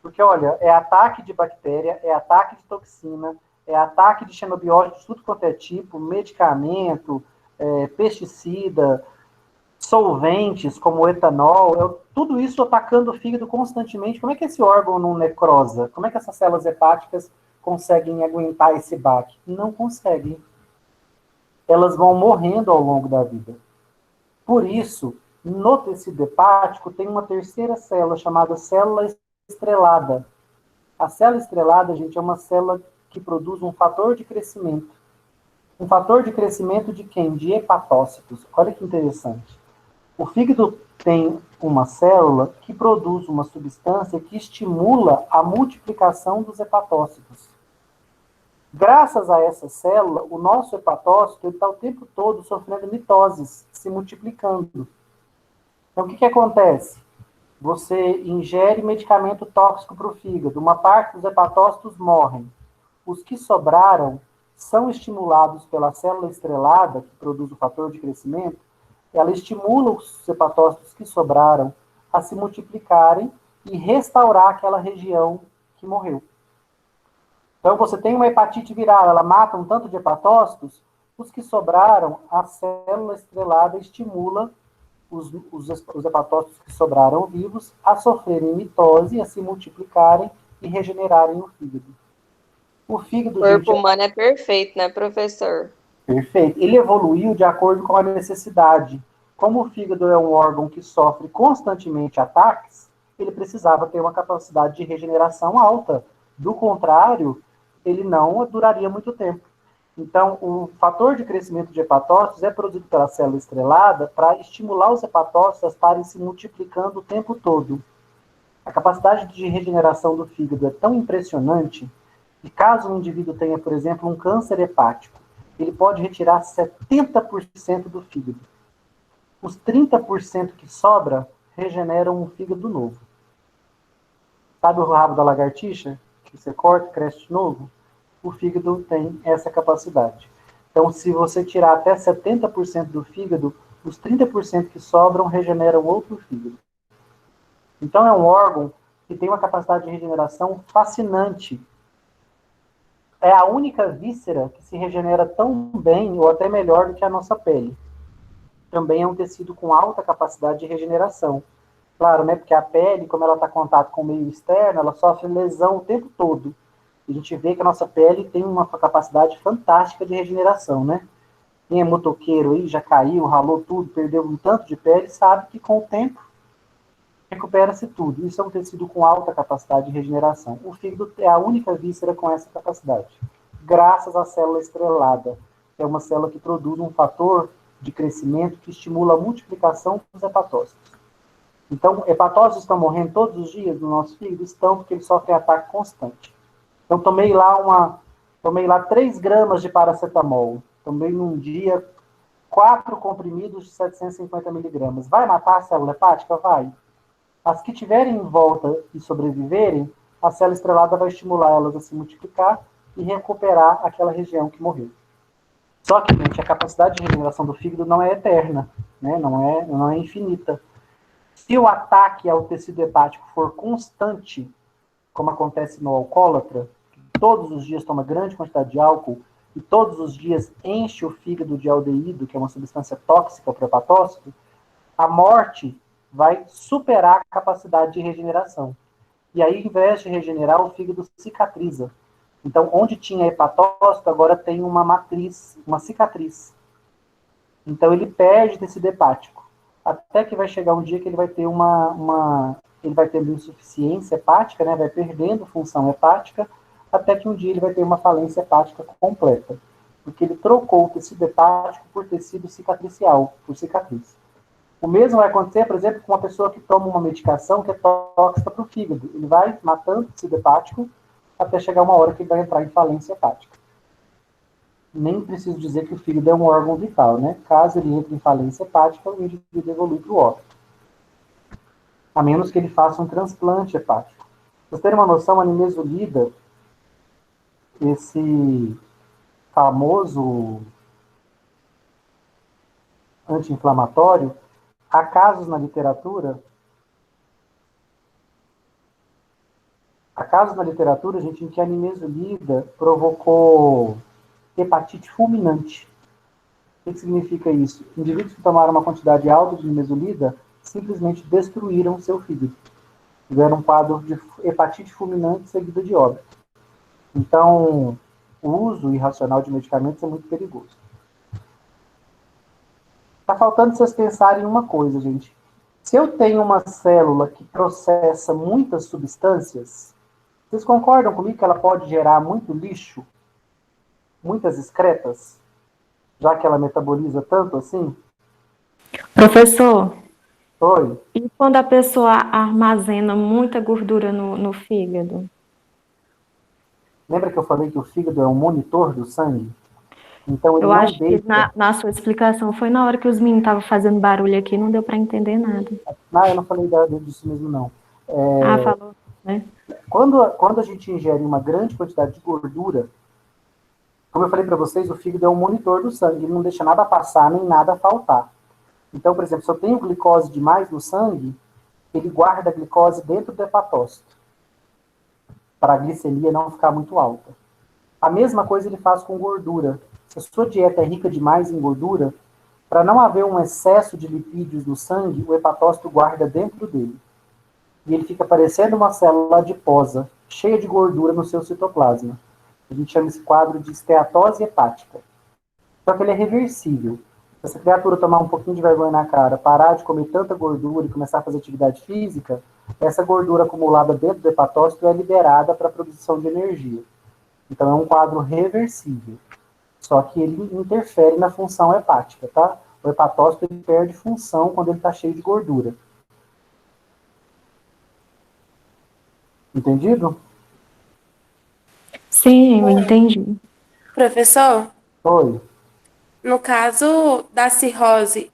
Porque, olha, é ataque de bactéria, é ataque de toxina, é ataque de xenobióticos, tudo quanto é tipo, medicamento, pesticida, solventes como o etanol, tudo isso atacando o fígado constantemente. Como é que esse órgão não necrosa? Como é que essas células hepáticas conseguem aguentar esse baque? Não conseguem. Elas vão morrendo ao longo da vida. Por isso, no tecido hepático tem uma terceira célula chamada célula estrelada. A célula estrelada, gente, é uma célula que produz um fator de crescimento. Um fator de crescimento de quem? De hepatócitos. Olha que interessante. O fígado tem uma célula que produz uma substância que estimula a multiplicação dos hepatócitos. Graças a essa célula, o nosso hepatócito está o tempo todo sofrendo mitoses, se multiplicando. Então, o que acontece? Você ingere medicamento tóxico para o fígado, uma parte dos hepatócitos morrem. Os que sobraram são estimulados pela célula estrelada, que produz o fator de crescimento, ela estimula os hepatócitos que sobraram a se multiplicarem e restaurar aquela região que morreu. Então, você tem uma hepatite viral, ela mata um tanto de hepatócitos, os que sobraram, a célula estrelada estimula os hepatócitos que sobraram vivos a sofrerem mitose, a se multiplicarem e regenerarem o fígado. O fígado, O corpo gente, humano é perfeito, né, professor? perfeito. Ele evoluiu de acordo com a necessidade. Como o fígado é um órgão que sofre constantemente ataques, ele precisava ter uma capacidade de regeneração alta. Do contrário, ele não duraria muito tempo. Então, o fator de crescimento de hepatócitos é produzido pela célula estrelada para estimular os hepatócitos a estarem se multiplicando o tempo todo. A capacidade de regeneração do fígado é tão impressionante que, caso um indivíduo tenha, por exemplo, um câncer hepático, ele pode retirar 70% do fígado. Os 30% que sobra regeneram um fígado novo. Sabe o rabo da lagartixa? Que você corta e cresce de novo? O fígado tem essa capacidade. Então, se você tirar até 70% do fígado, os 30% que sobram regeneram outro fígado. Então, é um órgão que tem uma capacidade de regeneração fascinante. É a única víscera que se regenera tão bem ou até melhor do que a nossa pele. Também é um tecido com alta capacidade de regeneração. Claro, né, porque a pele, como ela está em contato com o meio externo, ela sofre lesão o tempo todo. A gente vê que a nossa pele tem uma capacidade fantástica de regeneração, né? Quem é motoqueiro aí, já caiu, ralou tudo, perdeu um tanto de pele, sabe que com o tempo recupera-se tudo. Isso é um tecido com alta capacidade de regeneração. O fígado é a única víscera com essa capacidade, graças à célula estrelada, que é uma célula que produz um fator de crescimento que estimula a multiplicação dos hepatócitos. Então, hepatócitos estão morrendo todos os dias no nosso fígado? Estão, porque eles sofrem ataque constante. Então, tomei lá 3 gramas de paracetamol. Tomei num dia 4 comprimidos de 750 miligramas. Vai matar a célula hepática? Vai. As que tiverem em volta e sobreviverem, a célula estrelada vai estimular elas a se multiplicar e recuperar aquela região que morreu. Só que, gente, a capacidade de regeneração do fígado não é eterna, né? Não é infinita. Se o ataque ao tecido hepático for constante, como acontece no alcoólatra, que todos os dias toma grande quantidade de álcool e todos os dias enche o fígado de aldeído, que é uma substância tóxica para o hepatócito, a morte vai superar a capacidade de regeneração. E aí, ao invés de regenerar, o fígado cicatriza. Então, onde tinha hepatócito, agora tem uma matriz, uma cicatriz. Então, ele perde tecido hepático. Até que vai chegar um dia que ele vai ter ele vai ter insuficiência hepática, né? Vai perdendo função hepática, até que um dia ele vai ter uma falência hepática completa. Porque ele trocou o tecido hepático por tecido cicatricial, por cicatriz. O mesmo vai acontecer, por exemplo, com uma pessoa que toma uma medicação que é tóxica para o fígado. Ele vai matando o tecido hepático até chegar uma hora que ele vai entrar em falência hepática. Nem preciso dizer que o fígado é um órgão vital, né? Caso ele entre em falência hepática, o indivíduo evolui para o óbito. A menos que ele faça um transplante hepático. Para vocês terem uma noção, a nimesulida, esse famoso anti-inflamatório, há casos na literatura, gente, em que a nimesulida provocou hepatite fulminante. O que significa isso? Indivíduos que tomaram uma quantidade alta de nimesulida simplesmente destruíram seu fígado. Tiveram um quadro de hepatite fulminante seguida de óbito. Então, o uso irracional de medicamentos é muito perigoso. Está faltando vocês pensarem em uma coisa, gente. Se eu tenho uma célula que processa muitas substâncias, vocês concordam comigo que ela pode gerar muito lixo? Muitas excretas? Já que ela metaboliza tanto assim? Professor, Oi? e quando a pessoa armazena muita gordura no fígado? Lembra que eu falei que o fígado é um monitor do sangue? Então ele Eu não acho que deixa... na sua explicação foi na hora que os meninos estavam fazendo barulho aqui, não deu para entender nada. Não, eu não falei disso mesmo, não. Falou, né? Quando a gente ingere uma grande quantidade de gordura, como eu falei para vocês, o fígado é um monitor do sangue, ele não deixa nada passar nem nada faltar. Então, por exemplo, se eu tenho glicose demais no sangue, ele guarda a glicose dentro do hepatócito, para a glicemia não ficar muito alta. A mesma coisa ele faz com gordura. Se a sua dieta é rica demais em gordura, para não haver um excesso de lipídios no sangue, o hepatócito guarda dentro dele. E ele fica parecendo uma célula adiposa, cheia de gordura no seu citoplasma. A gente chama esse quadro de esteatose hepática. Só que ele é reversível. Se essa criatura tomar um pouquinho de vergonha na cara, parar de comer tanta gordura e começar a fazer atividade física, essa gordura acumulada dentro do hepatócito é liberada para a produção de energia. Então é um quadro reversível. Só que ele interfere na função hepática, tá? O hepatócito ele perde função quando ele está cheio de gordura. Entendido? Sim, eu entendi. Professor, Oi. no caso da cirrose,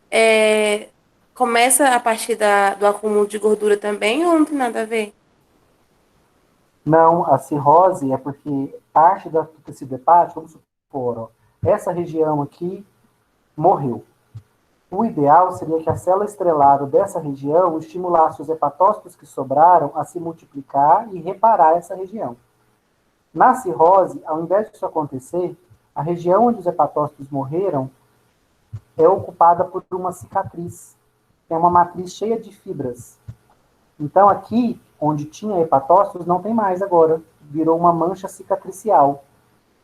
começa a partir do acúmulo de gordura também ou não tem nada a ver? Não, a cirrose é porque parte do tecido hepático, vamos supor, ó, essa região aqui morreu. O ideal seria que a célula estrelada dessa região estimulasse os hepatócitos que sobraram a se multiplicar e reparar essa região. Na cirrose, ao invés disso acontecer, a região onde os hepatócitos morreram é ocupada por uma cicatriz. É uma matriz cheia de fibras. Então, aqui, onde tinha hepatócitos, não tem mais agora. Virou uma mancha cicatricial.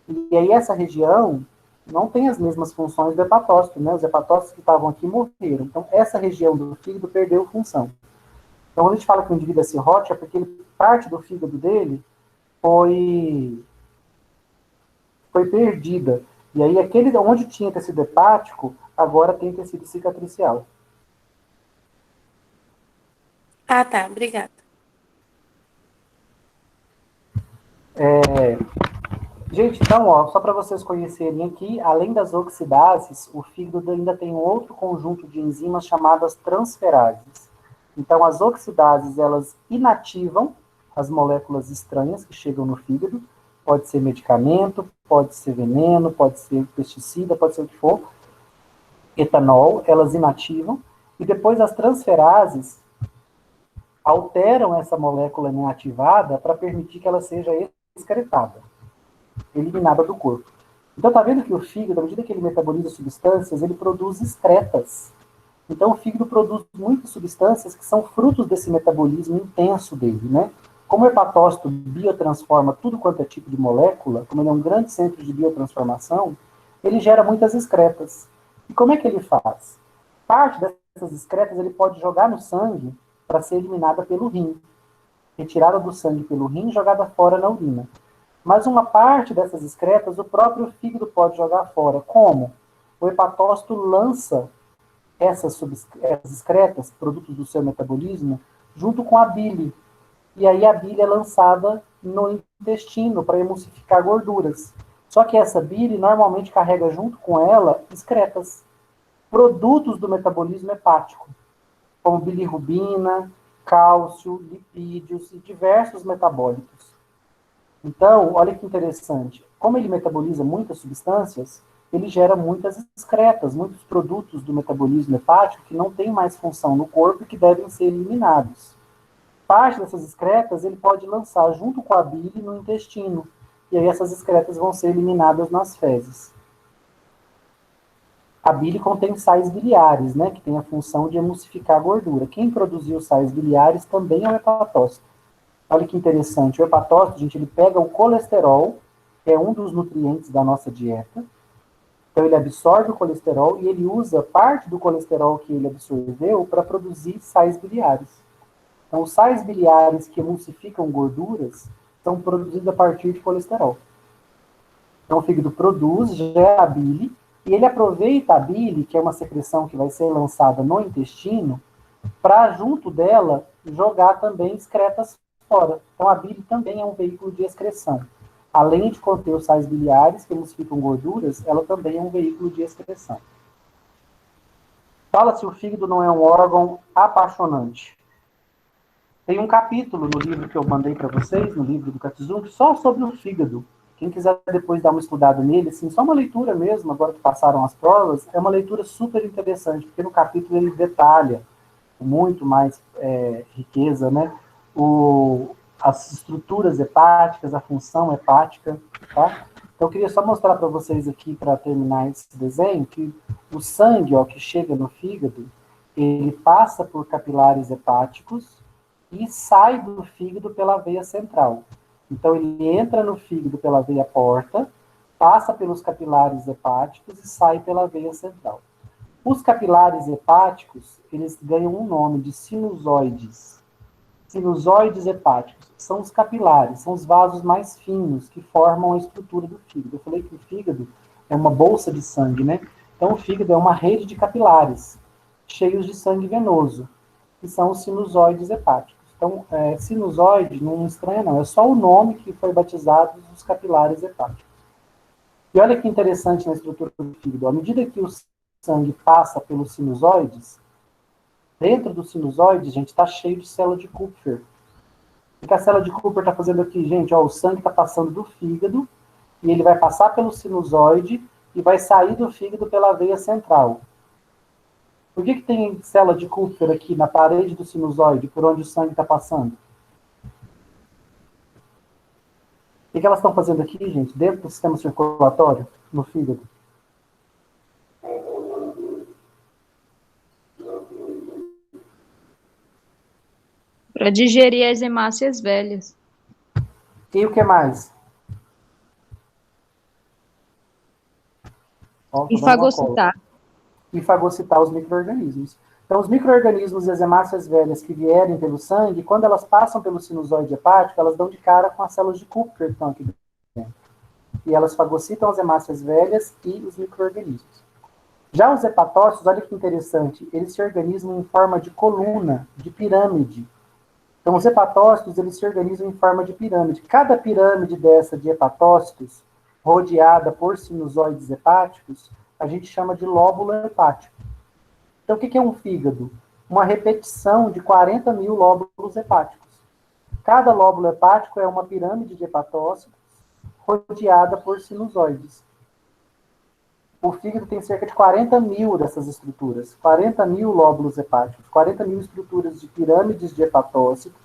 E aí, essa região não tem as mesmas funções do hepatócito, né? Os hepatócitos que estavam aqui morreram. Então, essa região do fígado perdeu função. Então, quando a gente fala que o indivíduo é cirrótico, é porque parte do fígado dele foi perdida. E aí, aquele onde tinha tecido hepático, agora tem tecido cicatricial. Ah, tá. Obrigada. Gente, então, ó, só para vocês conhecerem aqui, além das oxidases, o fígado ainda tem um outro conjunto de enzimas chamadas transferases. Então, as oxidases, elas inativam as moléculas estranhas que chegam no fígado. Pode ser medicamento, pode ser veneno, pode ser pesticida, pode ser o que for. Etanol, elas inativam. E depois as transferases alteram essa molécula inativada para permitir que ela seja excretada, eliminada do corpo. Então, tá vendo que o fígado, à medida que ele metaboliza substâncias, ele produz excretas. Então, o fígado produz muitas substâncias que são frutos desse metabolismo intenso dele, né? Como o hepatócito biotransforma tudo quanto é tipo de molécula, como ele é um grande centro de biotransformação, ele gera muitas excretas. E como é que ele faz? Parte dessas excretas ele pode jogar no sangue para ser eliminada pelo rim. Retirada do sangue pelo rim e jogada fora na urina. Mas uma parte dessas excretas o próprio fígado pode jogar fora. Como? O hepatócito lança essas excretas, produtos do seu metabolismo, junto com a bile. E aí a bile é lançada no intestino para emulsificar gorduras. Só que essa bile normalmente carrega junto com ela excretas, produtos do metabolismo hepático, como bilirrubina, cálcio, lipídios e diversos metabólitos. Então, olha que interessante. Como ele metaboliza muitas substâncias, ele gera muitas excretas, muitos produtos do metabolismo hepático que não têm mais função no corpo e que devem ser eliminados. Parte dessas excretas ele pode lançar junto com a bile no intestino, e aí essas excretas vão ser eliminadas nas fezes. A bile contém sais biliares, né, que tem a função de emulsificar a gordura. Quem produziu os sais biliares também é o hepatócito. Olha que interessante, o hepatócito, gente, ele pega o colesterol, que é um dos nutrientes da nossa dieta, então ele absorve o colesterol e ele usa parte do colesterol que ele absorveu para produzir sais biliares. Então, os sais biliares que emulsificam gorduras são produzidos a partir de colesterol. Então, o fígado produz, gera a bile, e ele aproveita a bile, que é uma secreção que vai ser lançada no intestino, para, junto dela, jogar também excretas fora. Então, a bile também é um veículo de excreção. Além de conter os sais biliares, que emulsificam gorduras, ela também é um veículo de excreção. Fala-se o fígado não é um órgão apaixonante. Tem um capítulo no livro que eu mandei para vocês, no livro do Catecismo, só sobre o fígado. Quem quiser depois dar uma estudada nele, assim, só uma leitura mesmo, agora que passaram as provas, é uma leitura super interessante, porque no capítulo ele detalha com muito mais riqueza, né, as estruturas hepáticas, a função hepática, tá? Então eu queria só mostrar para vocês aqui, para terminar esse desenho, que o sangue, ó, que chega no fígado, ele passa por capilares hepáticos e sai do fígado pela veia central. Então, ele entra no fígado pela veia porta, passa pelos capilares hepáticos e sai pela veia central. Os capilares hepáticos, eles ganham um nome de sinusoides. Sinusoides hepáticos. São os capilares, são os vasos mais finos que formam a estrutura do fígado. Eu falei que o fígado é uma bolsa de sangue, né? Então, o fígado é uma rede de capilares, cheios de sangue venoso, que são os sinusoides hepáticos. Então, sinusoide, não estranha não, é só o nome que foi batizado dos capilares hepáticos. E olha que interessante na estrutura do fígado, à medida que o sangue passa pelos sinusoides, dentro do sinusoide, gente, está cheio de célula de Kupfer. O que a célula de Kupfer está fazendo aqui, gente? Ó, o sangue está passando do fígado, e ele vai passar pelo sinusoide, e vai sair do fígado pela veia central. Por que tem célula de Kupfer aqui na parede do sinusoide, por onde o sangue está passando? O que elas estão fazendo aqui, gente, dentro do sistema circulatório, no fígado? Para digerir as hemácias velhas. E o que mais? Ó, E fagocitar. E fagocitar os micro-organismos. Então, os micro-organismos e as hemácias velhas que vierem pelo sangue, quando elas passam pelo sinusoide hepático, elas dão de cara com as células de Kupfer que estão aqui dentro. E elas fagocitam as hemácias velhas e os micro-organismos. Já os hepatócitos, olha que interessante, eles se organizam em forma de coluna, de pirâmide. Então, os hepatócitos, eles se organizam em forma de pirâmide. Cada pirâmide dessa de hepatócitos, rodeada por sinusoides hepáticos, a gente chama de lóbulo hepático. Então, o que é um fígado? Uma repetição de 40 mil lóbulos hepáticos. Cada lóbulo hepático é uma pirâmide de hepatócitos rodeada por sinusoides. O fígado tem cerca de 40 mil dessas estruturas, 40 mil lóbulos hepáticos, 40 mil estruturas de pirâmides de hepatócitos,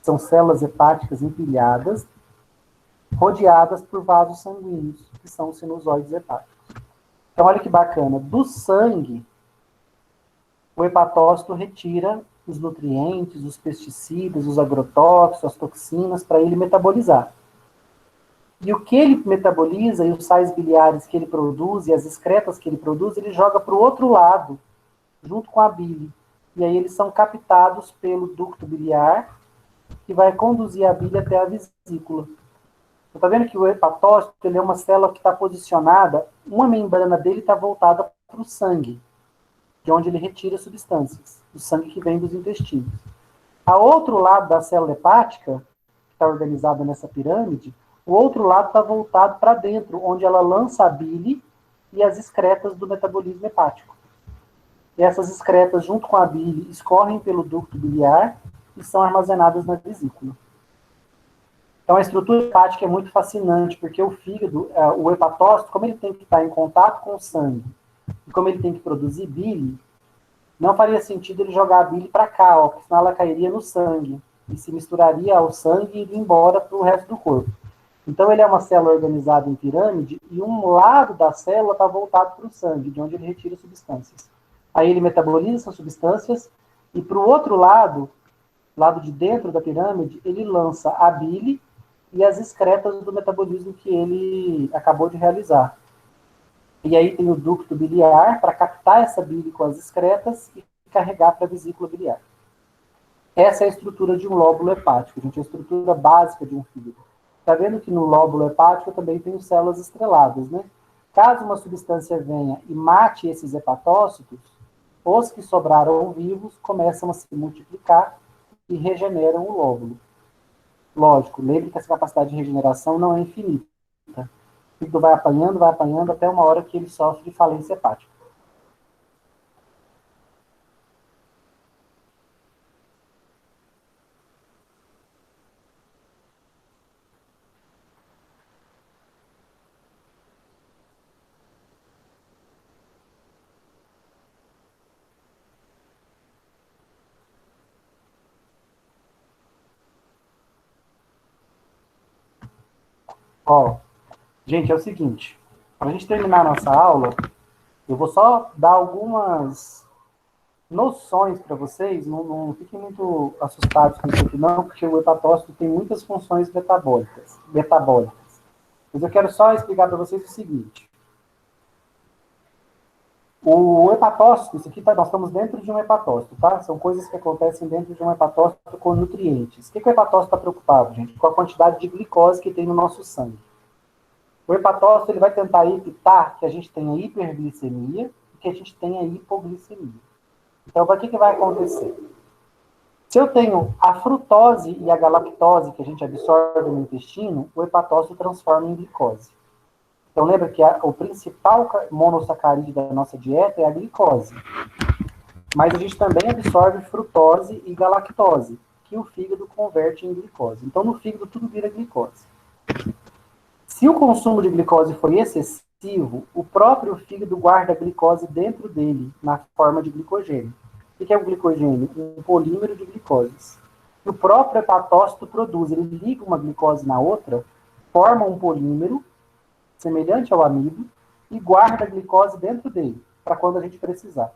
são células hepáticas empilhadas, rodeadas por vasos sanguíneos, que são os sinusoides hepáticos. Então, olha que bacana, do sangue, o hepatócito retira os nutrientes, os pesticidas, os agrotóxicos, as toxinas, para ele metabolizar. E o que ele metaboliza, e os sais biliares que ele produz, e as excretas que ele produz, ele joga para o outro lado, junto com a bile. E aí eles são captados pelo ducto biliar, que vai conduzir a bile até a vesícula. Você está vendo que o hepatócito, ele é uma célula que está posicionada, uma membrana dele está voltada para o sangue. de onde ele retira substâncias, do sangue que vem dos intestinos. A outro lado da célula hepática, que está organizada nessa pirâmide, o outro lado está voltado para dentro, onde ela lança a bile e as excretas do metabolismo hepático. E essas excretas, junto com a bile, escorrem pelo ducto biliar e são armazenadas na vesícula. Então, a estrutura hepática é muito fascinante, porque o fígado, o hepatócito, como ele tem que estar em contato com o sangue, e como ele tem que produzir bile, não faria sentido ele jogar a bile para cá, ó, porque senão ela cairia no sangue, e se misturaria ao sangue e iria embora para o resto do corpo. Então, ele é uma célula organizada em pirâmide, e um lado da célula está voltado para o sangue, de onde ele retira substâncias. Aí ele metaboliza essas substâncias, e para o outro lado de dentro da pirâmide, ele lança a bile e as excretas do metabolismo que ele acabou de realizar. E aí tem o ducto biliar para captar essa bile com as excretas e carregar para a vesícula biliar. Essa é a estrutura de um lóbulo hepático, gente, a estrutura básica de um fígado. Está vendo que no lóbulo hepático também tem células estreladas, né? Caso uma substância venha e mate esses hepatócitos, os que sobraram vivos começam a se multiplicar e regeneram o lóbulo. Lógico, lembre que essa capacidade de regeneração não é infinita. O fígado vai apanhando até uma hora que ele sofre de falência hepática. Ó, gente, é o seguinte, para a gente terminar a nossa aula, eu vou só dar algumas noções para vocês, não fiquem muito assustados com isso aqui não, porque o hepatócito tem muitas funções metabólicas. Mas eu quero só explicar para vocês o seguinte. O hepatócito, isso aqui nós estamos dentro de um hepatócito, tá? São coisas que acontecem dentro de um hepatócito com nutrientes. O que o hepatócito está preocupado, gente? Com a quantidade de glicose que tem no nosso sangue. O hepatócito ele vai tentar evitar que a gente tenha hiperglicemia e que a gente tenha hipoglicemia. Então, o que vai acontecer? Se eu tenho a frutose e a galactose que a gente absorve no intestino, o hepatócito transforma em glicose. Então, lembra que o principal monossacarídeo da nossa dieta é a glicose. Mas a gente também absorve frutose e galactose, que o fígado converte em glicose. Então, no fígado, tudo vira glicose. Se o consumo de glicose for excessivo, o próprio fígado guarda a glicose dentro dele, na forma de glicogênio. O que é o glicogênio? Um polímero de glicoses. E o próprio hepatócito produz, ele liga uma glicose na outra, forma um polímero, semelhante ao amido, e guarda a glicose dentro dele, para quando a gente precisar.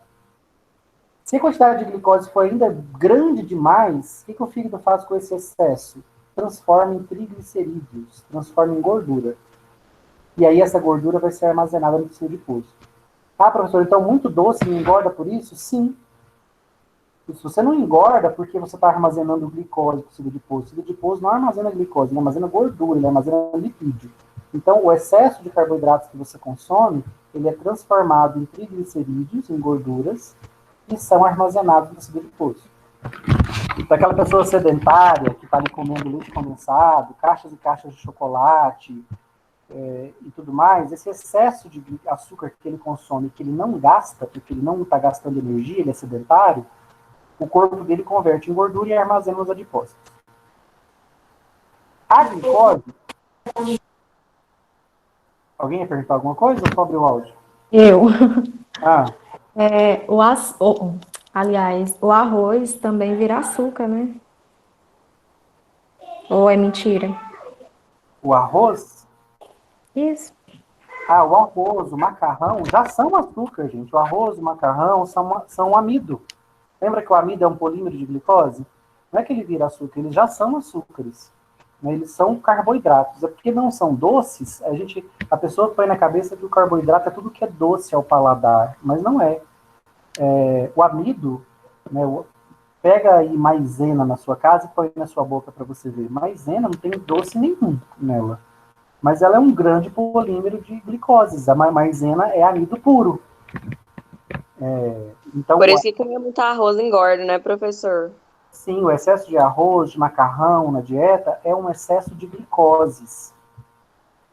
Se a quantidade de glicose for ainda grande demais, o que o fígado faz com esse excesso? Transforma em triglicerídeos, transforma em gordura. E aí essa gordura vai ser armazenada no tecido adiposo. Ah, professor, então muito doce me engorda por isso? Sim. E se você não engorda porque você está armazenando glicose no tecido adiposo, o tecido adiposo não armazena glicose, ele armazena gordura, ele armazena lipídio. Então, o excesso de carboidratos que você consome, ele é transformado em triglicerídeos, em gorduras, e são armazenados no tecido adiposo. Então, aquela pessoa sedentária que está ali comendo leite condensado, caixas e caixas de chocolate e tudo mais, esse excesso de açúcar que ele consome, que ele não gasta, porque ele não está gastando energia, ele é sedentário, o corpo dele converte em gordura e armazena nos adipócitos. A glicose... Alguém ia perguntar alguma coisa ou só abriu o áudio? Eu. Ah. Aliás, o arroz também vira açúcar, né? Ou é mentira? O arroz? Isso. Ah, o arroz, o macarrão já são açúcar, gente. O arroz, o macarrão são amido. Lembra que o amido é um polímero de glicose? Não é que ele vira açúcar, eles já são açúcares. Eles são carboidratos. É porque não são doces, a pessoa põe na cabeça que o carboidrato é tudo que é doce ao paladar, mas não é. O amido, né, pega aí maisena na sua casa e põe na sua boca para você ver. Maisena não tem doce nenhum nela, mas ela é um grande polímero de glicoses. A maisena é amido puro. Então, Por isso que comer muito arroz engorda, né, professor? sim, o excesso de arroz, de macarrão na dieta é um excesso de glicoses.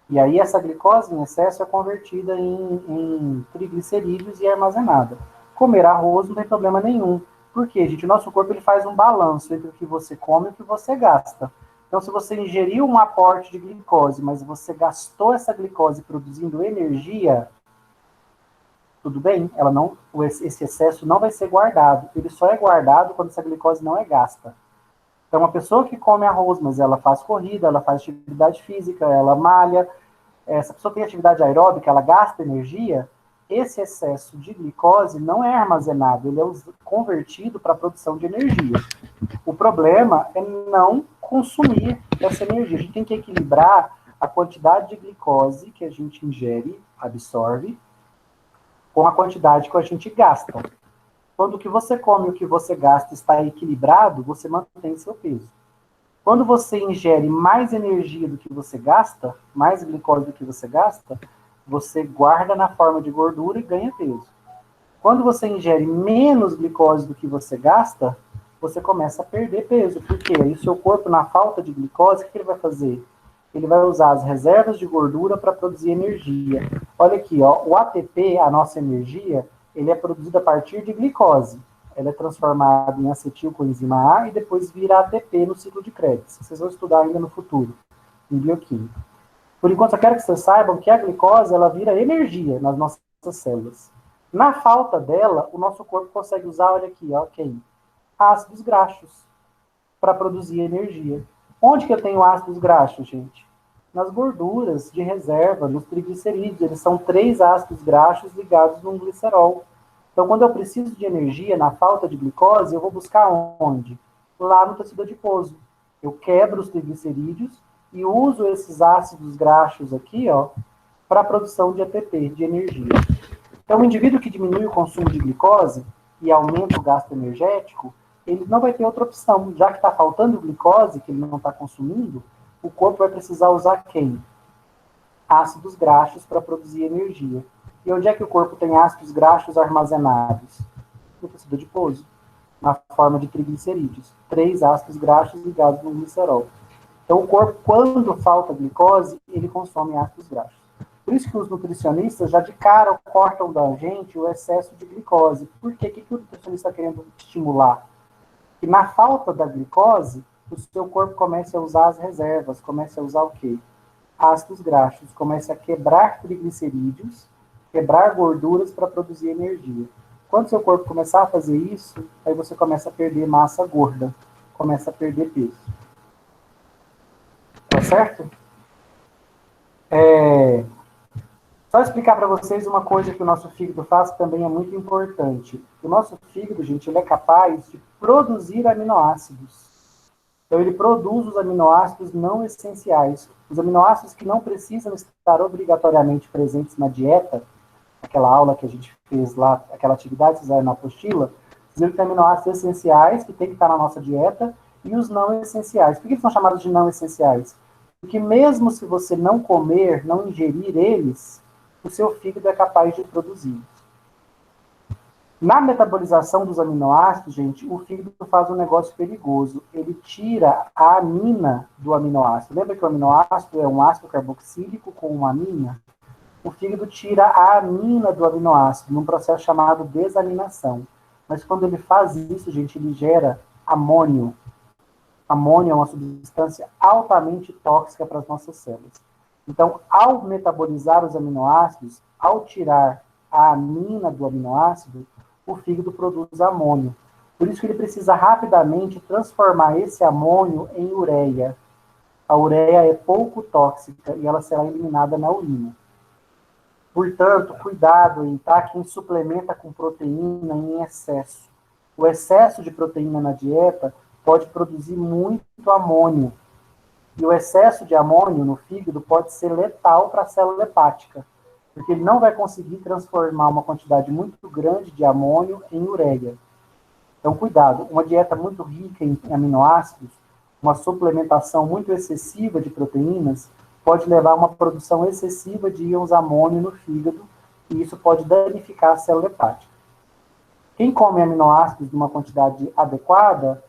E aí essa glicose em excesso é convertida em triglicerídeos e é armazenada. Comer arroz não tem problema nenhum. Por quê, gente? O nosso corpo ele faz um balanço entre o que você come e o que você gasta. Então, se você ingeriu um aporte de glicose, mas você gastou essa glicose produzindo energia, tudo bem, esse excesso não vai ser guardado. Ele só é guardado quando essa glicose não é gasta. Então, uma pessoa que come arroz, mas ela faz corrida, ela faz atividade física, ela malha, essa pessoa tem atividade aeróbica, ela gasta energia, esse excesso de glicose não é armazenado, ele é convertido para a produção de energia. O problema é não consumir essa energia. A gente tem que equilibrar a quantidade de glicose que a gente ingere, absorve, com a quantidade que a gente gasta. Quando o que você come e o que você gasta está equilibrado, você mantém seu peso. Quando você ingere mais energia do que você gasta, mais glicose do que você gasta, você guarda na forma de gordura e ganha peso. Quando você ingere menos glicose do que você gasta, você começa a perder peso. Por quê? Aí o seu corpo, na falta de glicose, o que ele vai fazer? Ele vai usar as reservas de gordura para produzir energia. Olha aqui, ó, o ATP, a nossa energia, ele é produzido a partir de glicose. Ela é transformada em acetilcoenzima A e depois vira ATP no ciclo de Krebs. Vocês vão estudar ainda no futuro, em bioquímica. Por enquanto, eu quero que vocês saibam que a glicose ela vira energia nas nossas células. Na falta dela, o nosso corpo consegue usar, olha aqui, ó, ácidos graxos para produzir energia. Onde que eu tenho ácidos graxos, gente? Nas gorduras de reserva, nos triglicerídeos. Eles são 3 ácidos graxos ligados num glicerol. Então, quando eu preciso de energia, na falta de glicose, eu vou buscar onde? Lá no tecido adiposo. Eu quebro os triglicerídeos e uso esses ácidos graxos aqui, ó, para a produção de ATP, de energia. Então, o indivíduo que diminui o consumo de glicose e aumenta o gasto energético, ele não vai ter outra opção. Já que está faltando glicose, que ele não está consumindo, o corpo vai precisar usar quem? Ácidos graxos para produzir energia. E onde é que o corpo tem ácidos graxos armazenados? No tecido adiposo, na forma de triglicerídeos. 3 ácidos graxos ligados no glicerol. Então, o corpo, quando falta glicose, ele consome ácidos graxos. Por isso que os nutricionistas já de cara cortam da gente o excesso de glicose. Por quê? O que o nutricionista está querendo estimular? Que na falta da glicose, o seu corpo começa a usar as reservas, começa a usar o quê? Ácidos graxos, começa a quebrar triglicerídeos, quebrar gorduras para produzir energia. Quando seu corpo começar a fazer isso, aí você começa a perder massa gorda, começa a perder peso. Tá certo? Só explicar para vocês uma coisa que o nosso fígado faz que também é muito importante. O nosso fígado, gente, ele é capaz de produzir aminoácidos. Então, ele produz os aminoácidos não essenciais. Os aminoácidos que não precisam estar obrigatoriamente presentes na dieta, aquela aula que a gente fez lá, aquela atividade que fizeram na apostila, dizendo que tem aminoácidos essenciais que tem que estar na nossa dieta e os não essenciais. Por que eles são chamados de não essenciais? Porque mesmo se você não comer, não ingerir eles, o seu fígado é capaz de produzir. Na metabolização dos aminoácidos, gente, o fígado faz um negócio perigoso. Ele tira a amina do aminoácido. Lembra que o aminoácido é um ácido carboxílico com uma amina? O fígado tira a amina do aminoácido num processo chamado desaminação. Mas quando ele faz isso, gente, ele gera amônio. Amônio é uma substância altamente tóxica para as nossas células. Então, ao metabolizar os aminoácidos, ao tirar a amina do aminoácido, o fígado produz amônio. Por isso que ele precisa rapidamente transformar esse amônio em ureia. A ureia é pouco tóxica e ela será eliminada na urina. Portanto, cuidado em quem suplementa com proteína em excesso. O excesso de proteína na dieta pode produzir muito amônio. E o excesso de amônio no fígado pode ser letal para a célula hepática, porque ele não vai conseguir transformar uma quantidade muito grande de amônio em ureia. Então, cuidado, uma dieta muito rica em aminoácidos, uma suplementação muito excessiva de proteínas, pode levar a uma produção excessiva de íons amônio no fígado, e isso pode danificar a célula hepática. Quem come aminoácidos numa quantidade adequada,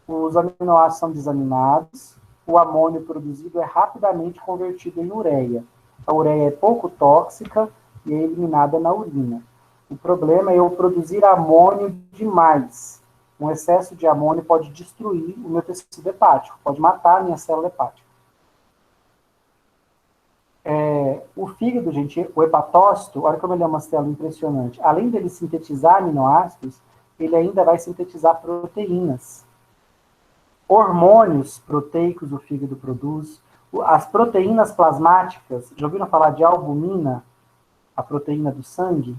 os aminoácidos são desaminados, o amônio produzido é rapidamente convertido em ureia. A ureia é pouco tóxica e é eliminada na urina. O problema é eu produzir amônio demais. Um excesso de amônio pode destruir o meu tecido hepático, pode matar a minha célula hepática. O fígado, gente, o hepatócito, olha como ele é uma célula impressionante. Além dele sintetizar aminoácidos, ele ainda vai sintetizar proteínas. Hormônios proteicos o fígado produz. As proteínas plasmáticas, já ouviram falar de albumina, a proteína do sangue?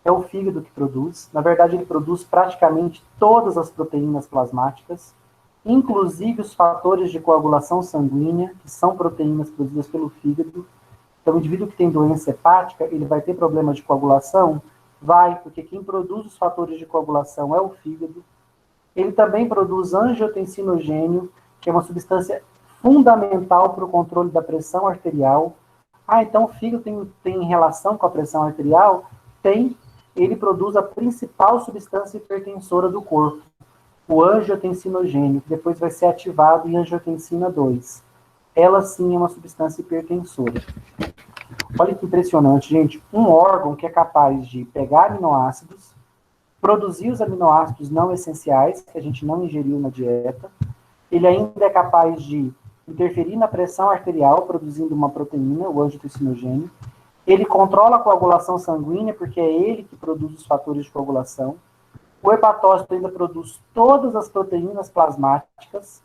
É o fígado que produz. Na verdade, ele produz praticamente todas as proteínas plasmáticas, inclusive os fatores de coagulação sanguínea, que são proteínas produzidas pelo fígado. Então, o indivíduo que tem doença hepática, ele vai ter problema de coagulação? Vai, porque quem produz os fatores de coagulação é o fígado. Ele também produz angiotensinogênio, que é uma substância fundamental para o controle da pressão arterial. Então o fígado tem relação com a pressão arterial? Tem. Ele produz a principal substância hipertensora do corpo, o angiotensinogênio, que depois vai ser ativado em angiotensina 2. Ela sim é uma substância hipertensora. Olha que impressionante, gente. Um órgão que é capaz de pegar aminoácidos, produzir os aminoácidos não essenciais, que a gente não ingeriu na dieta, ele ainda é capaz de interferir na pressão arterial, produzindo uma proteína, o angiotensinogênio. Ele controla a coagulação sanguínea, porque é ele que produz os fatores de coagulação. O hepatócito ainda produz todas as proteínas plasmáticas,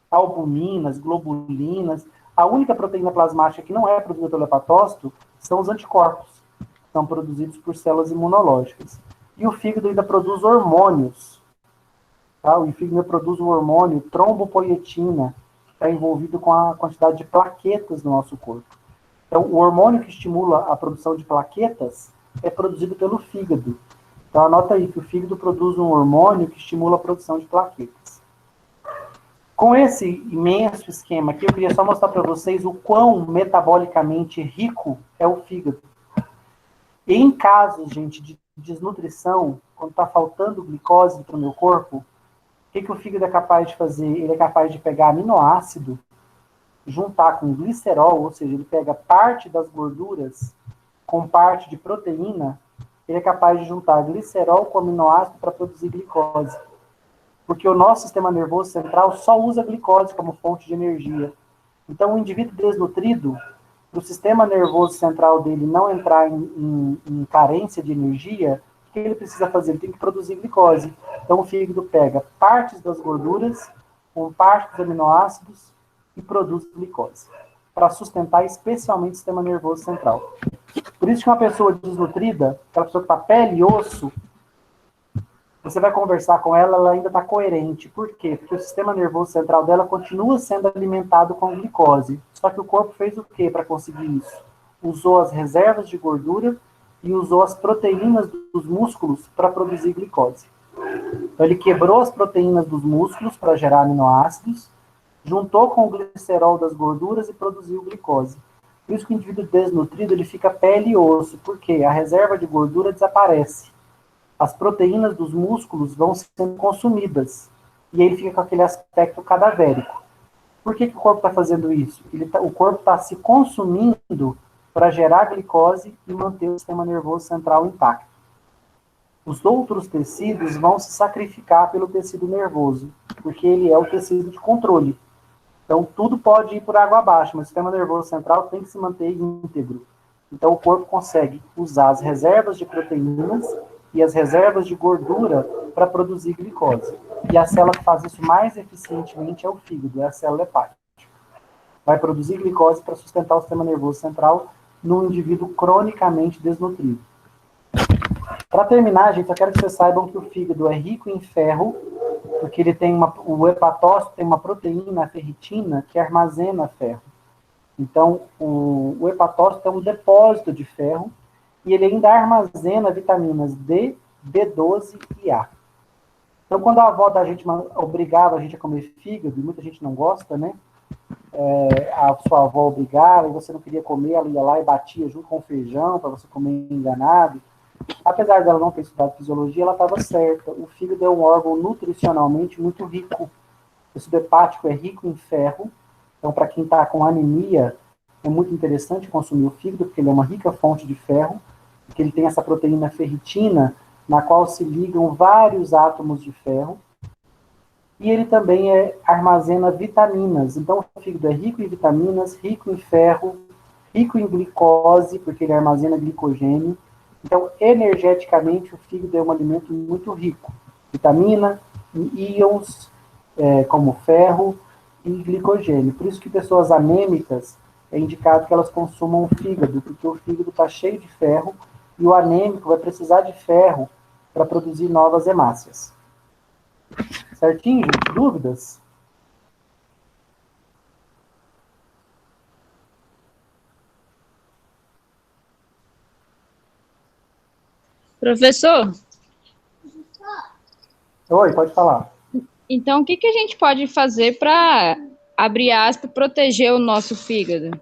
albuminas, globulinas. A única proteína plasmática que não é produzida pelo hepatócito são os anticorpos, que são produzidos por células imunológicas. E o fígado ainda produz hormônios. Tá? O fígado produz o hormônio trombopoietina, que está envolvido com a quantidade de plaquetas no nosso corpo. Então, o hormônio que estimula a produção de plaquetas é produzido pelo fígado. Então, anota aí que o fígado produz um hormônio que estimula a produção de plaquetas. Com esse imenso esquema aqui, eu queria só mostrar para vocês o quão metabolicamente rico é o fígado. E em casos, gente, de desnutrição, quando está faltando glicose para o meu corpo, o que o fígado é capaz de fazer? Ele é capaz de pegar aminoácido, juntar com glicerol, ou seja, ele pega parte das gorduras com parte de proteína, ele é capaz de juntar glicerol com aminoácido para produzir glicose. Porque o nosso sistema nervoso central só usa glicose como fonte de energia. Então, o indivíduo desnutrido, para o sistema nervoso central dele não entrar em carência de energia, o que ele precisa fazer? Ele tem que produzir glicose. Então, o fígado pega partes das gorduras com parte dos aminoácidos e produz glicose, para sustentar especialmente o sistema nervoso central. Por isso que uma pessoa desnutrida, aquela pessoa que está pele e osso, você vai conversar com ela, ela ainda está coerente. Por quê? Porque o sistema nervoso central dela continua sendo alimentado com glicose. Só que o corpo fez o quê para conseguir isso? Usou as reservas de gordura e usou as proteínas dos músculos para produzir glicose. Então ele quebrou as proteínas dos músculos para gerar aminoácidos, juntou com o glicerol das gorduras e produziu glicose. Por isso que o indivíduo desnutrido ele fica pele e osso. Por quê? A reserva de gordura desaparece. As proteínas dos músculos vão sendo consumidas. E aí ele fica com aquele aspecto cadavérico. Por que o corpo está fazendo isso? O corpo está se consumindo para gerar glicose e manter o sistema nervoso central intacto. Os outros tecidos vão se sacrificar pelo tecido nervoso, porque ele é o tecido de controle. Então, tudo pode ir por água abaixo, mas o sistema nervoso central tem que se manter íntegro. Então, o corpo consegue usar as reservas de proteínas e as reservas de gordura para produzir glicose. E a célula que faz isso mais eficientemente é o fígado, é a célula hepática. Vai produzir glicose para sustentar o sistema nervoso central num indivíduo cronicamente desnutrido. Para terminar, gente, eu quero que vocês saibam que o fígado é rico em ferro, porque ele tem o hepatócito tem uma proteína, a ferritina, que armazena ferro. Então, o hepatócito é um depósito de ferro, e ele ainda armazena vitaminas D, B12 e A. Então, quando a avó da gente obrigava a gente a comer fígado, e muita gente não gosta, né? A sua avó obrigava, e você não queria comer, ela ia lá e batia junto com o feijão, para você comer enganado. Apesar dela não ter estudado fisiologia, ela estava certa. O fígado é um órgão nutricionalmente muito rico. O tecido hepático é rico em ferro. Então, para quem está com anemia, é muito interessante consumir o fígado, porque ele é uma rica fonte de ferro, porque ele tem essa proteína ferritina, na qual se ligam vários átomos de ferro. E ele também armazena vitaminas. Então, o fígado é rico em vitaminas, rico em ferro, rico em glicose, porque ele armazena glicogênio. Então, energeticamente, o fígado é um alimento muito rico. Vitamina, íons, como ferro e glicogênio. Por isso que pessoas anêmicas, é indicado que elas consumam o fígado, porque o fígado está cheio de ferro e o anêmico vai precisar de ferro para produzir novas hemácias. Certinho, gente? Dúvidas? Professor, Oi, pode falar. então o que que a gente pode fazer para, abre aspas, proteger o nosso fígado?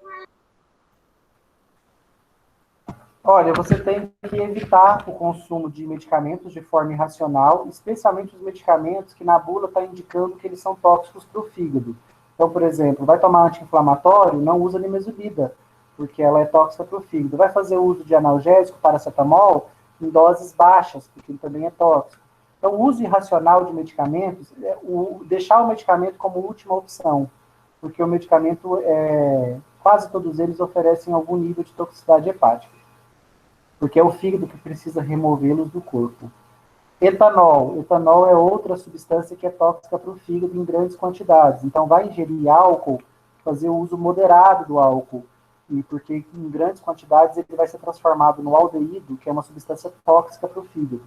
Olha, você tem que evitar o consumo de medicamentos de forma irracional, especialmente os medicamentos que na bula está indicando que eles são tóxicos para o fígado. Então, por exemplo, vai tomar anti-inflamatório, não usa nimesulida, porque ela é tóxica para o fígado. Vai fazer uso de analgésico, paracetamol, em doses baixas, porque ele também é tóxico. Então, o uso irracional de medicamentos, deixar o medicamento como última opção, porque o medicamento, quase todos eles oferecem algum nível de toxicidade hepática, porque é o fígado que precisa removê-los do corpo. Etanol. Etanol é outra substância que é tóxica para o fígado em grandes quantidades. Então, vai ingerir álcool, fazer o uso moderado do álcool, e porque em grandes quantidades ele vai ser transformado no aldeído, que é uma substância tóxica para o fígado.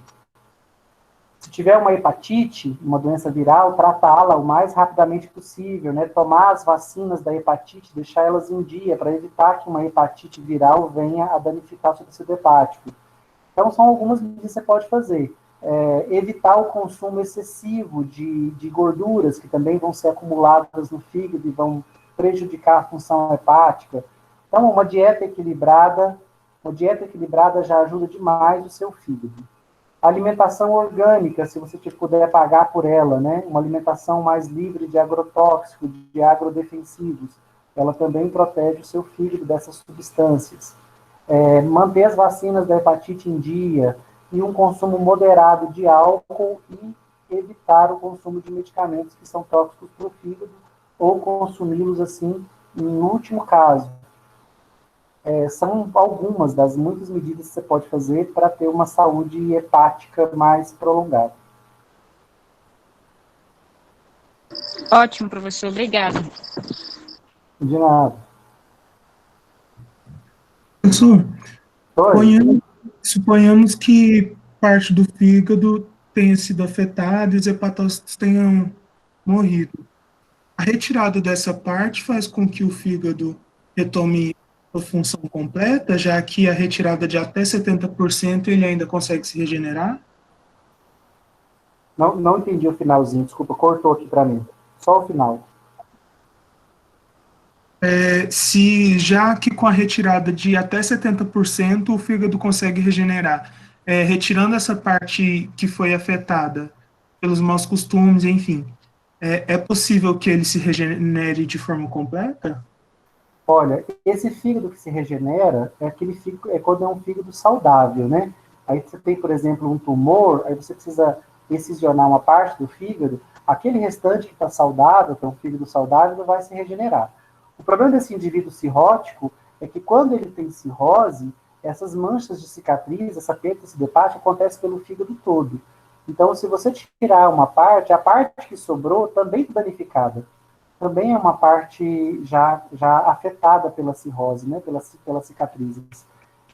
Se tiver uma hepatite, uma doença viral, tratá-la o mais rapidamente possível, né? Tomar as vacinas da hepatite, deixar elas em dia, para evitar que uma hepatite viral venha a danificar o seu tecido hepático. Então, são algumas medidas que você pode fazer. Evitar o consumo excessivo de gorduras, que também vão ser acumuladas no fígado e vão prejudicar a função hepática. Então, uma dieta equilibrada já ajuda demais o seu fígado. Alimentação orgânica, se você puder pagar por ela, né? Uma alimentação mais livre de agrotóxicos, de agrodefensivos, ela também protege o seu fígado dessas substâncias. Manter as vacinas da hepatite em dia e um consumo moderado de álcool e evitar o consumo de medicamentos que são tóxicos para o fígado ou consumi-los assim em último caso. São algumas das muitas medidas que você pode fazer para ter uma saúde hepática mais prolongada. Ótimo, professor, obrigada. De nada. Professor, Oi? suponhamos que parte do fígado tenha sido afetada e os hepatócitos tenham morrido. A retirada dessa parte faz com que o fígado retome a função completa, já que a retirada de até 70% ele ainda consegue se regenerar? Não entendi o finalzinho, desculpa, cortou aqui para mim. Só o final. Se já que com a retirada de até 70% o fígado consegue regenerar, retirando essa parte que foi afetada pelos maus costumes, enfim, é possível que ele se regenere de forma completa? Olha, esse fígado que se regenera é aquele fígado, quando é um fígado saudável, né? Aí você tem, por exemplo, um tumor, aí você precisa excisionar uma parte do fígado, aquele restante que está saudável, que é um fígado saudável, vai se regenerar. O problema desse indivíduo cirrótico é que quando ele tem cirrose, essas manchas de cicatriz, essa perda de tecido hepático acontece pelo fígado todo. Então, se você tirar uma parte, a parte que sobrou também está danificada. Também é uma parte já afetada pela cirrose, né, pelas cicatrizes.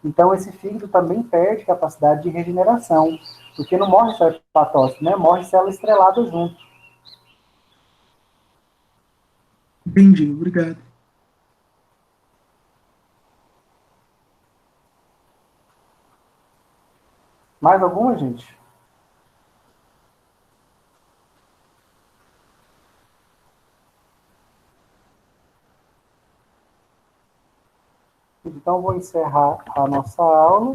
Então, esse fígado também perde capacidade de regeneração, porque não morre só hepatócito, né, morre célula estrelada junto. Entendi, obrigado. Mais alguma, gente? Então, vou encerrar a nossa aula.